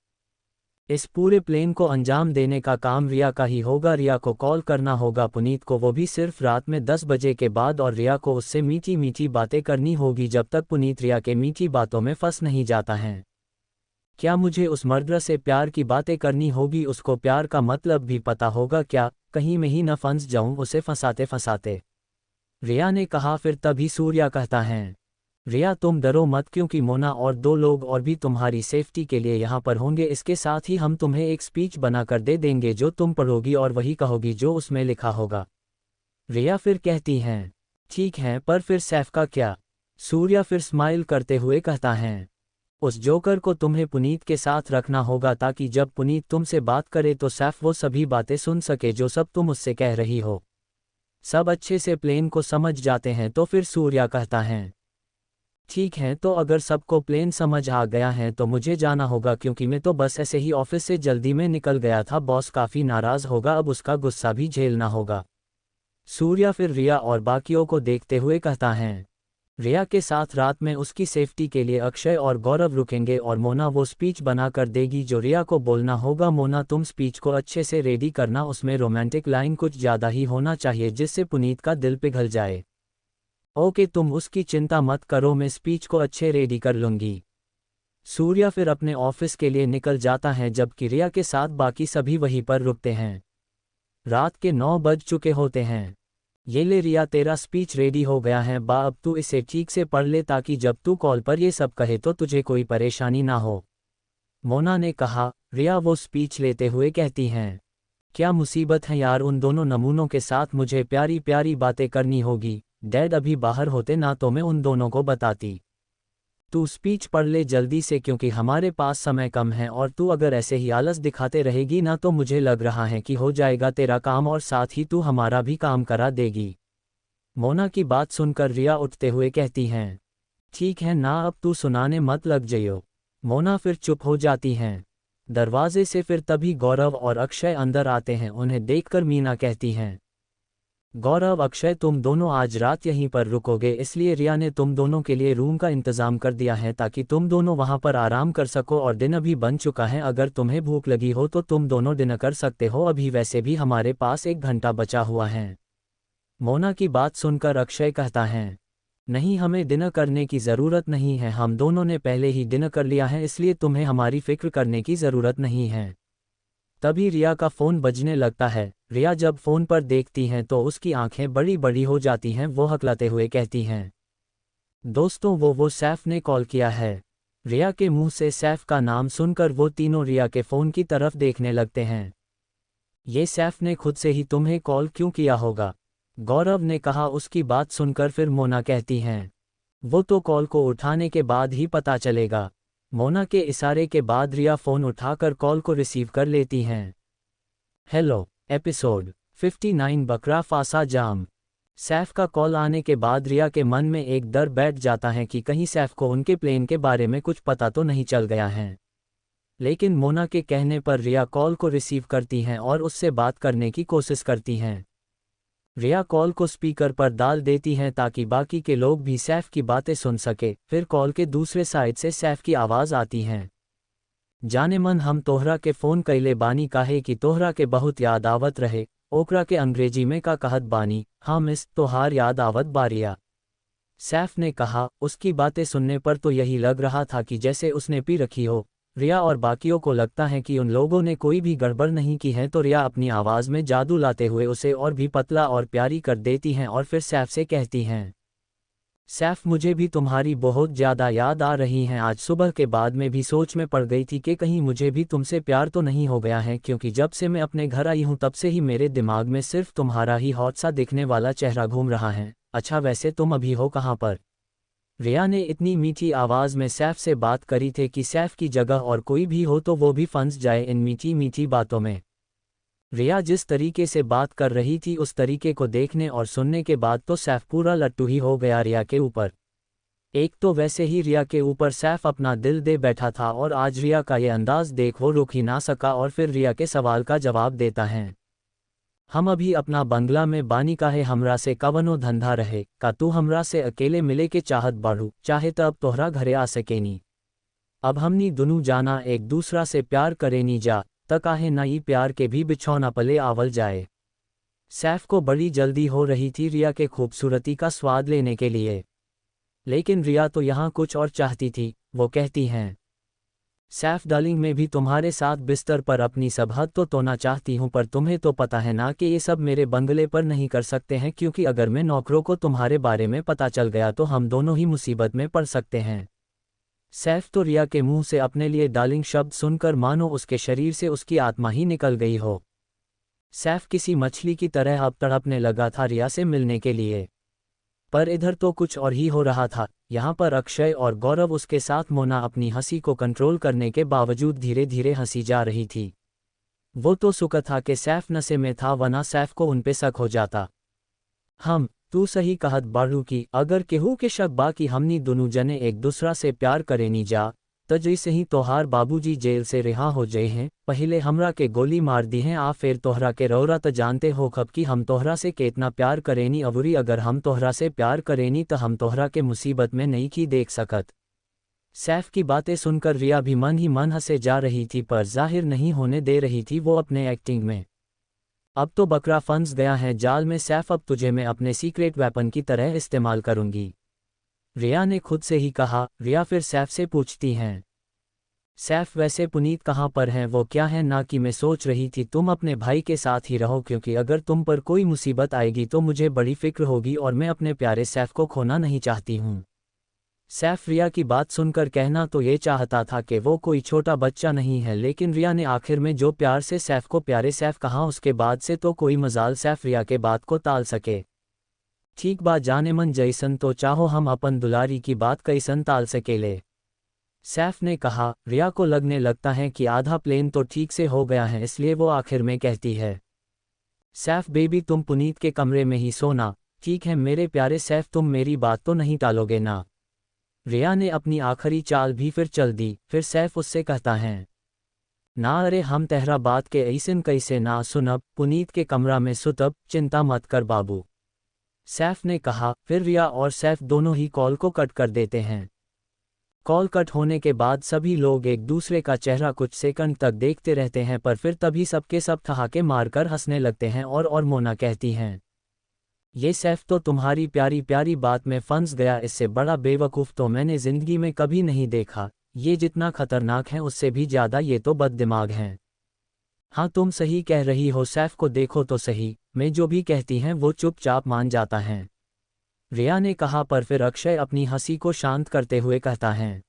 इस पूरे प्लेन को अंजाम देने का काम रिया का ही होगा। रिया को कॉल करना होगा पुनीत को, वो भी सिर्फ रात में 10 बजे के बाद, और रिया को उससे मीठी मीठी बातें करनी होगी जब तक पुनीत रिया के मीठी बातों में फंस नहीं जाता है। क्या मुझे उस मर्डर से प्यार की बातें करनी होगी? उसको प्यार का मतलब भी पता होगा क्या? कहीं मैं ही न फंस जाऊं उसे फंसाते फंसाते, रिया ने कहा। फिर तभी सूर्या कहता है, रिया तुम डरो मत, क्योंकि मोना और 2 लोग और भी तुम्हारी सेफ्टी के लिए यहाँ पर होंगे। इसके साथ ही हम तुम्हें एक स्पीच बनाकर दे देंगे जो तुम पढ़ोगी और वही कहोगी जो उसमें लिखा होगा। रिया फिर कहती हैं, ठीक है, पर फिर सैफ का क्या? सूर्या फिर स्माइल करते हुए कहता है, उस जोकर को तुम्हें पुनीत के साथ रखना होगा ताकि जब पुनीत तुमसे बात करे तो सैफ वो सभी बातें सुन सके जो सब तुम उससे कह रही हो। सब अच्छे से प्लेन को समझ जाते हैं। तो फिर सूर्या कहता है, ठीक है, तो अगर सबको प्लेन समझ आ गया है तो मुझे जाना होगा, क्योंकि मैं तो बस ऐसे ही ऑफिस से जल्दी में निकल गया था। बॉस काफ़ी नाराज़ होगा, अब उसका गुस्सा भी झेलना होगा। सूर्या फिर रिया और बाकियों को देखते हुए कहता है, रिया के साथ रात में उसकी सेफ्टी के लिए अक्षय और गौरव रुकेंगे और मोना वो स्पीच बना कर देगी जो रिया को बोलना होगा। मोना तुम स्पीच को अच्छे से रेडी करना, उसमें रोमांटिक लाइन कुछ ज़्यादा ही होना चाहिए जिससे पुनीत का दिल पिघल जाए। ओके, तुम उसकी चिंता मत करो, मैं स्पीच को अच्छे रेडी कर लूँगी। सूर्या फिर अपने ऑफिस के लिए निकल जाता है, जबकि रिया के साथ बाकी सभी वहीं पर रुकते हैं। रात के 9 बज चुके होते हैं। ये ले रिया, तेरा स्पीच रेडी हो गया है बा, अब तू इसे ठीक से पढ़ ले ताकि जब तू कॉल पर ये सब कहे तो तुझे कोई परेशानी ना हो। मोना ने कहा। रिया वो स्पीच लेते हुए कहती हैं, क्या मुसीबत है यार, उन दोनों नमूनों के साथ मुझे प्यारी प्यारी बातें करनी होगी। डैड अभी बाहर होते ना तो मैं उन दोनों को बताती। तू स्पीच पढ़ ले जल्दी से क्योंकि हमारे पास समय कम है, और तू अगर ऐसे ही आलस दिखाते रहेगी ना तो मुझे लग रहा है कि हो जाएगा तेरा काम और साथ ही तू हमारा भी काम करा देगी। मोना की बात सुनकर रिया उठते हुए कहती हैं, ठीक है ना, अब तू सुनाने मत लग जइयो। मोना फिर चुप हो जाती हैं। दरवाजे से फिर तभी गौरव और अक्षय अंदर आते हैं। उन्हें देखकर मीना कहती हैं, गौरव अक्षय तुम दोनों आज रात यहीं पर रुकोगे, इसलिए रिया ने तुम दोनों के लिए रूम का इंतजाम कर दिया है ताकि तुम दोनों वहां पर आराम कर सको, और दिन अभी बन चुका है, अगर तुम्हें भूख लगी हो तो तुम दोनों डिनर कर सकते हो, अभी वैसे भी हमारे पास 1 घंटा बचा हुआ है। मोना की बात सुनकर अक्षय कहता है, नहीं हमें डिनर करने की ज़रूरत नहीं है, हम दोनों ने पहले ही डिनर कर लिया है, इसलिए तुम्हें हमारी फिक्र करने की ज़रूरत नहीं है। तभी रिया का फ़ोन बजने लगता है। रिया जब फ़ोन पर देखती हैं तो उसकी आंखें बड़ी बड़ी हो जाती हैं। वो हकलाते हुए कहती हैं, दोस्तों वो सैफ ने कॉल किया है। रिया के मुंह से सैफ का नाम सुनकर वो तीनों रिया के फ़ोन की तरफ देखने लगते हैं। ये सैफ ने खुद से ही तुम्हें कॉल क्यों किया होगा? गौरव ने कहा। उसकी बात सुनकर फिर मोना कहती हैं, वो तो कॉल को उठाने के बाद ही पता चलेगा। मोना के इशारे के बाद रिया फ़ोन उठाकर कॉल को रिसीव कर लेती हैं। हेलो, एपिसोड 59 बकरा फांसा जाम। सैफ का कॉल आने के बाद रिया के मन में एक डर बैठ जाता है कि कहीं सैफ को उनके प्लेन के बारे में कुछ पता तो नहीं चल गया है। लेकिन मोना के कहने पर रिया कॉल को रिसीव करती हैं और उससे बात करने की कोशिश करती हैं। रिया कॉल को स्पीकर पर डाल देती हैं ताकि बाकी के लोग भी सैफ की बातें सुन सके। फिर कॉल के दूसरे साइड से सैफ की आवाज़ आती है, जाने मन हम तोहरा के फ़ोन कैले बानी काहे कि तोहरा के बहुत याद आवत रहे। ओकरा के अंग्रेजी में का कहत बानी, हाँ मिस तोहार याद आवत बारिया। सैफ ने कहा। उसकी बातें सुनने पर तो यही लग रहा था कि जैसे उसने पी रखी हो। रिया और बाकियों को लगता है कि उन लोगों ने कोई भी गड़बड़ नहीं की है, तो रिया अपनी आवाज़ में जादू लाते हुए उसे और भी पतला और प्यारी कर देती हैं और फिर सैफ से कहती हैं, सैफ मुझे भी तुम्हारी बहुत ज़्यादा याद आ रही हैं। आज सुबह के बाद में भी सोच में पड़ गई थी कि कहीं मुझे भी तुमसे प्यार तो नहीं हो गया है, क्योंकि जब से मैं अपने घर आई हूँ तब से ही मेरे दिमाग में सिर्फ तुम्हारा ही हॉट सा दिखने वाला चेहरा घूम रहा है। अच्छा वैसे तुम अभी हो कहाँ पर? रिया ने इतनी मीठी आवाज़ में सैफ से बात करी थी कि सैफ की जगह और कोई भी हो तो वो भी फंस जाए इन मीठी मीठी बातों में। रिया जिस तरीके से बात कर रही थी उस तरीके को देखने और सुनने के बाद तो सैफ पूरा लट्टू ही हो गया रिया के ऊपर। एक तो वैसे ही रिया के ऊपर सैफ अपना दिल दे बैठा था, और आज रिया का ये अंदाज देख वो रुक ही ना सका और फिर रिया के सवाल का जवाब देता है, हम अभी अपना बंगला में बानी काहे हमरा से कवनो धंधा रहे का तू हमरा से अकेले मिले के चाहत बाड़ू, चाहे तब तोहरा घरे आ सकेनी। अब हमनी दुनू जाना एक दूसरा से प्यार करेनी जा त काहे ना ई प्यार के भी बिछौना पले आवल जाए। सैफ को बड़ी जल्दी हो रही थी रिया के खूबसूरती का स्वाद लेने के लिए, लेकिन रिया तो यहाँ कुछ और चाहती थी। वो कहती हैं, सैफ डार्लिंग मैं भी तुम्हारे साथ बिस्तर पर अपनी सब हद तो तोड़ना चाहती हूँ, पर तुम्हें तो पता है ना कि ये सब मेरे बंगले पर नहीं कर सकते हैं, क्योंकि अगर मैं नौकरों को तुम्हारे बारे में पता चल गया तो हम दोनों ही मुसीबत में पड़ सकते हैं। सैफ तो रिया के मुंह से अपने लिए डार्लिंग शब्द सुनकर मानो उसके शरीर से उसकी आत्मा ही निकल गई हो। सैफ किसी मछली की तरह अब तड़पने लगा था रिया से मिलने के लिए। पर इधर तो कुछ और ही हो रहा था। यहाँ पर अक्षय और गौरव उसके साथ मोना अपनी हंसी को कंट्रोल करने के बावजूद धीरे धीरे हंसी जा रही थी। वो तो शुक्र था कि सैफ नशे में था, वरना सैफ को उन पे शक हो जाता। तू सही कहत बाड़ू की अगर केहू के शक बा कि हमनी दोनों जने एक दूसरा से प्यार करेनी जा त जैसे ही तोहार बाबूजी जेल से रिहा हो जाए हैं, पहले हमरा के गोली मार दी हैं, आ फिर तोहरा के रौरा त जानते हो खब कि हम तोहरा से कितना प्यार करेनी, अवरी अगर हम तोहरा से प्यार करेनी त हम तोहरा के मुसीबत में नहीं की देख सकत। सैफ की बातें सुनकर रिया भी मन ही मन हंसे जा रही थी, पर जाहिर नहीं होने दे रही थी वो अपने एक्टिंग में। अब तो बकरा फंस गया है जाल में सैफ, अब तुझे मैं अपने सीक्रेट वेपन की तरह इस्तेमाल करूंगी, रिया ने खुद से ही कहा। रिया फिर सैफ से पूछती हैं, सैफ वैसे पुनीत कहाँ पर हैं, वो क्या है ना कि मैं सोच रही थी तुम अपने भाई के साथ ही रहो, क्योंकि अगर तुम पर कोई मुसीबत आएगी तो मुझे बड़ी फिक्र होगी और मैं अपने प्यारे सैफ को खोना नहीं चाहती हूँ। सैफ रिया की बात सुनकर कहना तो ये चाहता था कि वो कोई छोटा बच्चा नहीं है, लेकिन रिया ने आखिर में जो प्यार से सैफ को प्यारे सैफ कहा, उसके बाद से तो कोई मजाल सैफ रिया के बात को टाल सके। ठीक बात जाने मन जैसन तो चाहो हम अपन दुलारी की बात कैसन टाल सकेले। सैफ ने कहा। रिया को लगने लगता है कि आधा प्लेन तो ठीक से हो गया है, इसलिए वो आखिर में कहती है, सैफ बेबी तुम पुनीत के कमरे में ही सोना, ठीक है मेरे प्यारे सैफ, तुम मेरी बात तो नहीं टालोगे ना। रिया ने अपनी आखिरी चाल भी फिर चल दी। फिर सैफ उससे कहता है, ना अरे हम तेहरा बात के ऐसन कैसे ना सुनब, पुनीत के कमरा में सुतब, चिंता मत कर बाबू। सैफ ने कहा। फिर रिया और सैफ दोनों ही कॉल को कट कर देते हैं। कॉल कट होने के बाद सभी लोग एक दूसरे का चेहरा कुछ सेकंड तक देखते रहते हैं, पर फिर तभी सबके सब ठहाके मारकर हंसने लगते हैं और मोना कहती हैं, ये सैफ तो तुम्हारी प्यारी प्यारी बात में फंस गया, इससे बड़ा बेवकूफ़ तो मैंने ज़िंदगी में कभी नहीं देखा, ये जितना खतरनाक है उससे भी ज़्यादा ये तो बददिमाग हैं। हाँ तुम सही कह रही हो, सैफ को देखो तो सही, मैं जो भी कहती हैं वो चुपचाप मान जाता है, रिया ने कहा। पर फिर अक्षय अपनी हंसी को शांत करते हुए कहता है,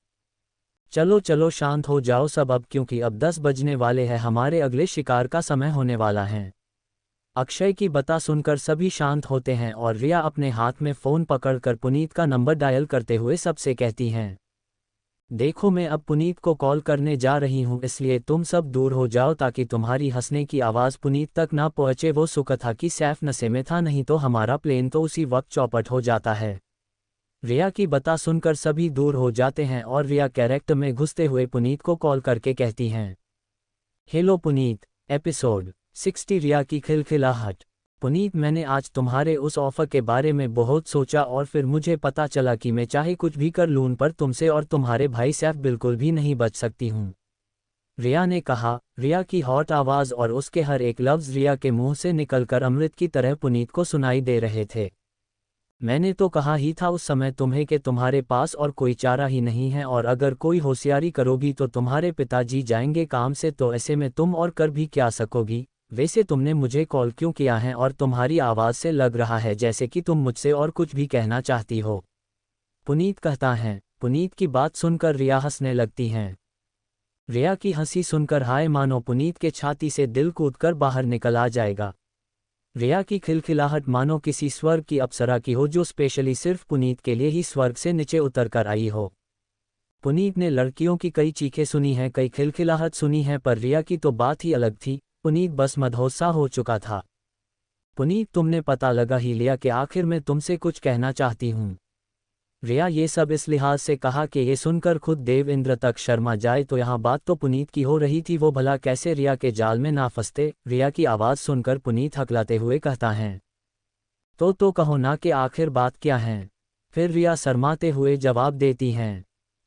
चलो चलो शांत हो जाओ सब अब, क्योंकि अब 10 बजने वाले हैं, हमारे अगले शिकार का समय होने वाला है। अक्षय की बता सुनकर सभी शांत होते हैं और रिया अपने हाथ में फ़ोन पकड़कर पुनीत का नंबर डायल करते हुए सबसे कहती हैं, देखो मैं अब पुनीत को कॉल करने जा रही हूँ, इसलिए तुम सब दूर हो जाओ ताकि तुम्हारी हंसने की आवाज़ पुनीत तक ना पहुँचे। वो सुख था कि सैफ नशे में था, नहीं तो हमारा प्लेन तो उसी वक्त चौपट हो जाता है। रिया की बता सुनकर सभी दूर हो जाते हैं और रिया कैरेक्टर में घुसते हुए पुनीत को कॉल करके कहती हैं, हेलो पुनीत। एपिसोड 60 रिया की खिलखिलाहट। पुनीत मैंने आज तुम्हारे उस ऑफर के बारे में बहुत सोचा और फिर मुझे पता चला कि मैं चाहे कुछ भी कर लूँ पर तुमसे और तुम्हारे भाई सैफ बिल्कुल भी नहीं बच सकती हूँ, रिया ने कहा। रिया की हॉट आवाज़ और उसके हर एक लफ्ज़ रिया के मुंह से निकलकर अमृत की तरह पुनीत को सुनाई दे रहे थे। मैंने तो कहा ही था उस समय तुम्हें कि तुम्हारे पास और कोई चारा ही नहीं है, और अगर कोई होशियारी करोगी तो तुम्हारे पिताजी जाएंगे काम से, तो ऐसे में तुम और कर भी क्या सकोगी। वैसे तुमने मुझे कॉल क्यों किया है, और तुम्हारी आवाज़ से लग रहा है जैसे कि तुम मुझसे और कुछ भी कहना चाहती हो, पुनीत कहता है। पुनीत की बात सुनकर रिया हंसने लगती हैं। रिया की हंसी सुनकर हाय मानो पुनीत के छाती से दिल कूदकर बाहर निकल आ जाएगा। रिया की खिलखिलाहट मानो किसी स्वर्ग की अप्सरा की हो, जो स्पेशली सिर्फ पुनीत के लिए ही स्वर्ग से नीचे उतर कर आई हो। पुनीत ने लड़कियों की कई चीखें सुनी हैं, कई खिलखिलाहट सुनी है, पर रिया की तो बात ही अलग थी। पुनीत बस मदहोसा हो चुका था। पुनीत तुमने पता लगा ही लिया कि आखिर मैं तुमसे कुछ कहना चाहती हूँ। रिया ये सब इस लिहाज से कहा कि ये सुनकर खुद देवेंद्र तक शर्मा जाए, तो यहाँ बात तो पुनीत की हो रही थी, वो भला कैसे रिया के जाल में ना फंसते। रिया की आवाज़ सुनकर पुनीत हकलाते हुए कहता है, तो कहो ना कि आखिर बात क्या है। फिर रिया शर्माते हुए जवाब देती हैं,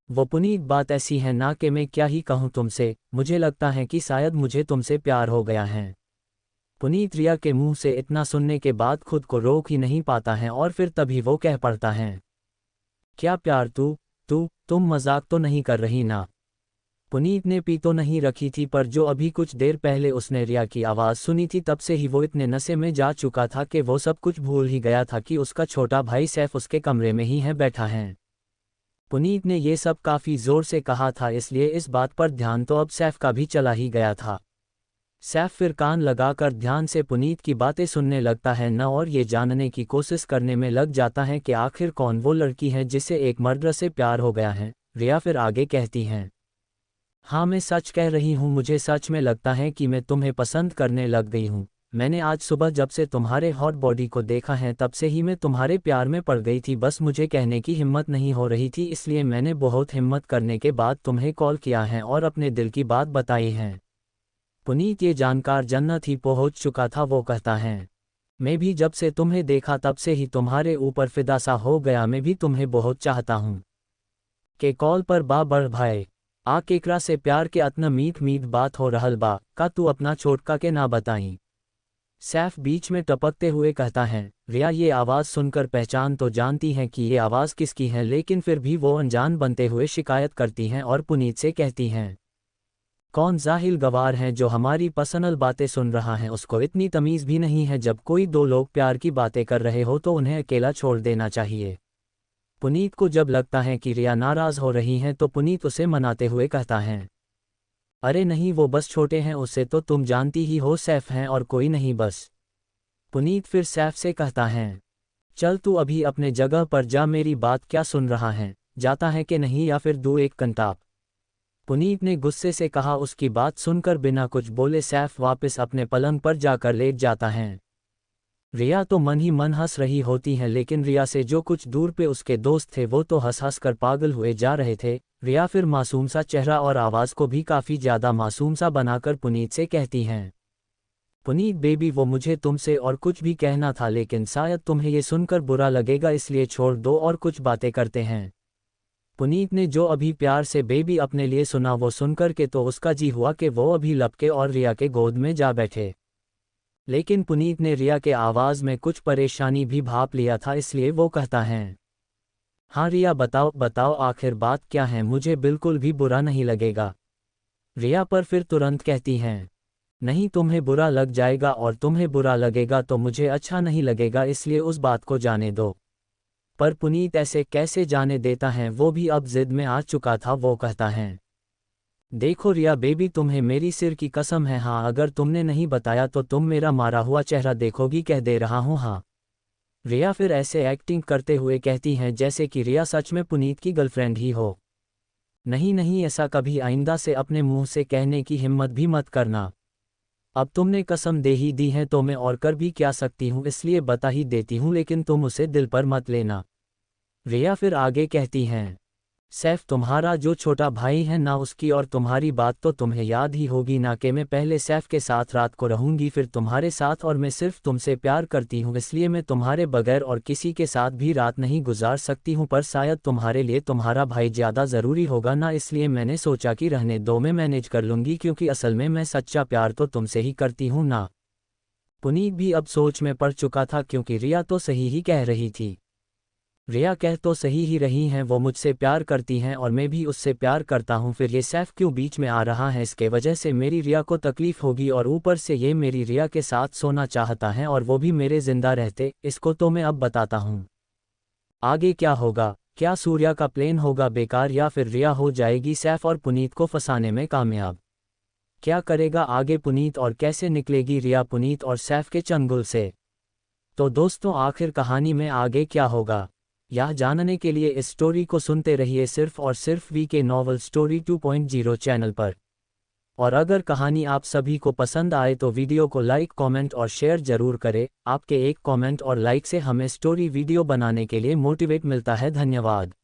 वो पुनीत बात ऐसी है ना कि मैं क्या ही कहूँ तुमसे, मुझे लगता है कि शायद मुझे तुमसे प्यार हो गया है। पुनीत रिया के मुंह से इतना सुनने के बाद खुद को रोक ही नहीं पाता है और फिर तभी वो कह पड़ता है, क्या प्यार? तुम मजाक तो नहीं कर रही ना। पुनीत ने पी तो नहीं रखी थी, पर जो अभी कुछ देर पहले उसने रिया की आवाज़ सुनी थी तब से ही वो इतने नशे में जा चुका था कि वो सब कुछ भूल ही गया था कि उसका छोटा भाई सैफ उसके कमरे में ही है बैठा है। पुनीत ने ये सब काफ़ी ज़ोर से कहा था, इसलिए इस बात पर ध्यान तो अब सैफ का भी चला ही गया था। सैफ फिर कान लगाकर ध्यान से पुनीत की बातें सुनने लगता है न, और ये जानने की कोशिश करने में लग जाता है कि आखिर कौन वो लड़की है जिसे एक मर्द से प्यार हो गया है। रिया फिर आगे कहती हैं, हाँ मैं सच कह रही हूँ, मुझे सच में लगता है कि मैं तुम्हें पसंद करने लग गई हूँ। मैंने आज सुबह जब से तुम्हारे हॉट बॉडी को देखा है तब से ही मैं तुम्हारे प्यार में पड़ गई थी, बस मुझे कहने की हिम्मत नहीं हो रही थी, इसलिए मैंने बहुत हिम्मत करने के बाद तुम्हें कॉल किया है और अपने दिल की बात बताई है। पुनीत ये जानकार जन्नत ही पहुंच चुका था। वो कहता है, मैं भी जब से तुम्हें देखा तब से ही तुम्हारे ऊपर फिदा सा हो गया, मैं भी तुम्हें बहुत चाहता हूँ। के कॉल पर बा बढ़ भाई आ केकरा से प्यार के अतना मीठ मीठ बात हो रहल बा, का तू अपना छोटका के ना बताई। सैफ बीच में टपकते हुए कहता है। रिया ये आवाज़ सुनकर पहचान तो जानती हैं कि ये आवाज़ किसकी है, लेकिन फिर भी वो अनजान बनते हुए शिकायत करती हैं और पुनीत से कहती हैं, कौन जाहिल गवार है जो हमारी पर्सनल बातें सुन रहा है, उसको इतनी तमीज़ भी नहीं है। जब कोई दो लोग प्यार की बातें कर रहे हो तो उन्हें अकेला छोड़ देना चाहिए। पुनीत को जब लगता है कि रिया नाराज हो रही हैं तो पुनीत उसे मनाते हुए कहता है, अरे नहीं, वो बस छोटे हैं, उससे तो तुम जानती ही हो, सैफ हैं और कोई नहीं बस। पुनीत फिर सैफ से कहता है, चल तू अभी अपने जगह पर जा, मेरी बात क्या सुन रहा है, जाता है कि नहीं या फिर दो एक कंटाप। पुनीत ने गुस्से से कहा। उसकी बात सुनकर बिना कुछ बोले सैफ वापस अपने पलंग पर जाकर लेट जाता है। रिया तो मन ही मन हंस रही होती है, लेकिन रिया से जो कुछ दूर पे उसके दोस्त थे वो तो हंस हंस कर पागल हुए जा रहे थे। रिया फिर मासूम सा चेहरा और आवाज़ को भी काफ़ी ज़्यादा मासूम सा बनाकर पुनीत से कहती हैं, पुनीत बेबी, वो मुझे तुमसे और कुछ भी कहना था, लेकिन शायद तुम्हें ये सुनकर बुरा लगेगा, इसलिए छोड़ दो और कुछ बातें करते हैं। पुनीत ने जो अभी प्यार से बेबी अपने लिए सुना वो सुनकर के तो उसका जी हुआ कि वो अभी लपके और रिया के गोद में जा बैठे। लेकिन पुनीत ने रिया के आवाज़ में कुछ परेशानी भी भाप लिया था, इसलिए वो कहता है, हाँ रिया, बताओ बताओ आखिर बात क्या है, मुझे बिल्कुल भी बुरा नहीं लगेगा। रिया पर फिर तुरंत कहती हैं, नहीं, तुम्हें बुरा लग जाएगा और तुम्हें बुरा लगेगा तो मुझे अच्छा नहीं लगेगा, इसलिए उस बात को जाने दो। पर पुनीत ऐसे कैसे जाने देता है, वो भी अब जिद में आ चुका था। वो कहता है, देखो रिया बेबी, तुम्हें मेरी सिर की कसम है, हाँ अगर तुमने नहीं बताया तो तुम मेरा मारा हुआ चेहरा देखोगी, कह दे रहा हूँ हाँ। रिया फिर ऐसे एक्टिंग करते हुए कहती हैं जैसे कि रिया सच में पुनीत की गर्लफ्रेंड ही हो। नहीं नहीं, ऐसा कभी आइंदा से अपने मुंह से कहने की हिम्मत भी मत करना। अब तुमने कसम दे ही दी है तो मैं और कर भी क्या सकती हूँ, इसलिए बता ही देती हूँ, लेकिन तुम उसे दिल पर मत लेना। रिया फिर आगे कहती हैं, सैफ तुम्हारा जो छोटा भाई है ना, उसकी और तुम्हारी बात तो तुम्हें याद ही होगी ना कि मैं पहले सैफ के साथ रात को रहूंगी फिर तुम्हारे साथ, और मैं सिर्फ तुमसे प्यार करती हूँ, इसलिए मैं तुम्हारे बगैर और किसी के साथ भी रात नहीं गुजार सकती हूँ। पर शायद तुम्हारे लिए तुम्हारा भाई ज़्यादा ज़रूरी होगा ना, इसलिए मैंने सोचा कि रहने दो, मैं मैनेज कर लूँगी, क्योंकि असल में मैं सच्चा प्यार तो तुमसे ही करती हूँ ना। पुनीत भी अब सोच में पड़ चुका था, क्योंकि रिया तो सही ही कह रही थी। रिया कह तो सही ही रही हैं, वो मुझसे प्यार करती हैं और मैं भी उससे प्यार करता हूँ, फिर ये सैफ क्यों बीच में आ रहा है, इसके वजह से मेरी रिया को तकलीफ होगी, और ऊपर से ये मेरी रिया के साथ सोना चाहता है और वो भी मेरे जिंदा रहते। इसको तो मैं अब बताता हूँ। आगे क्या होगा, क्या सूर्या का प्लेन होगा बेकार या फिर रिया हो जाएगी सैफ और पुनीत को फंसाने में कामयाब। क्या करेगा आगे पुनीत और कैसे निकलेगी रिया पुनीत और सैफ के चंगुल से। तो दोस्तों, आखिर कहानी में आगे क्या होगा, यह जानने के लिए इस स्टोरी को सुनते रहिए सिर्फ और सिर्फ वीके नॉवल स्टोरी 2.0 चैनल पर। और अगर कहानी आप सभी को पसंद आए तो वीडियो को लाइक, कमेंट और शेयर जरूर करें। आपके एक कमेंट और लाइक से हमें स्टोरी वीडियो बनाने के लिए मोटिवेट मिलता है। धन्यवाद।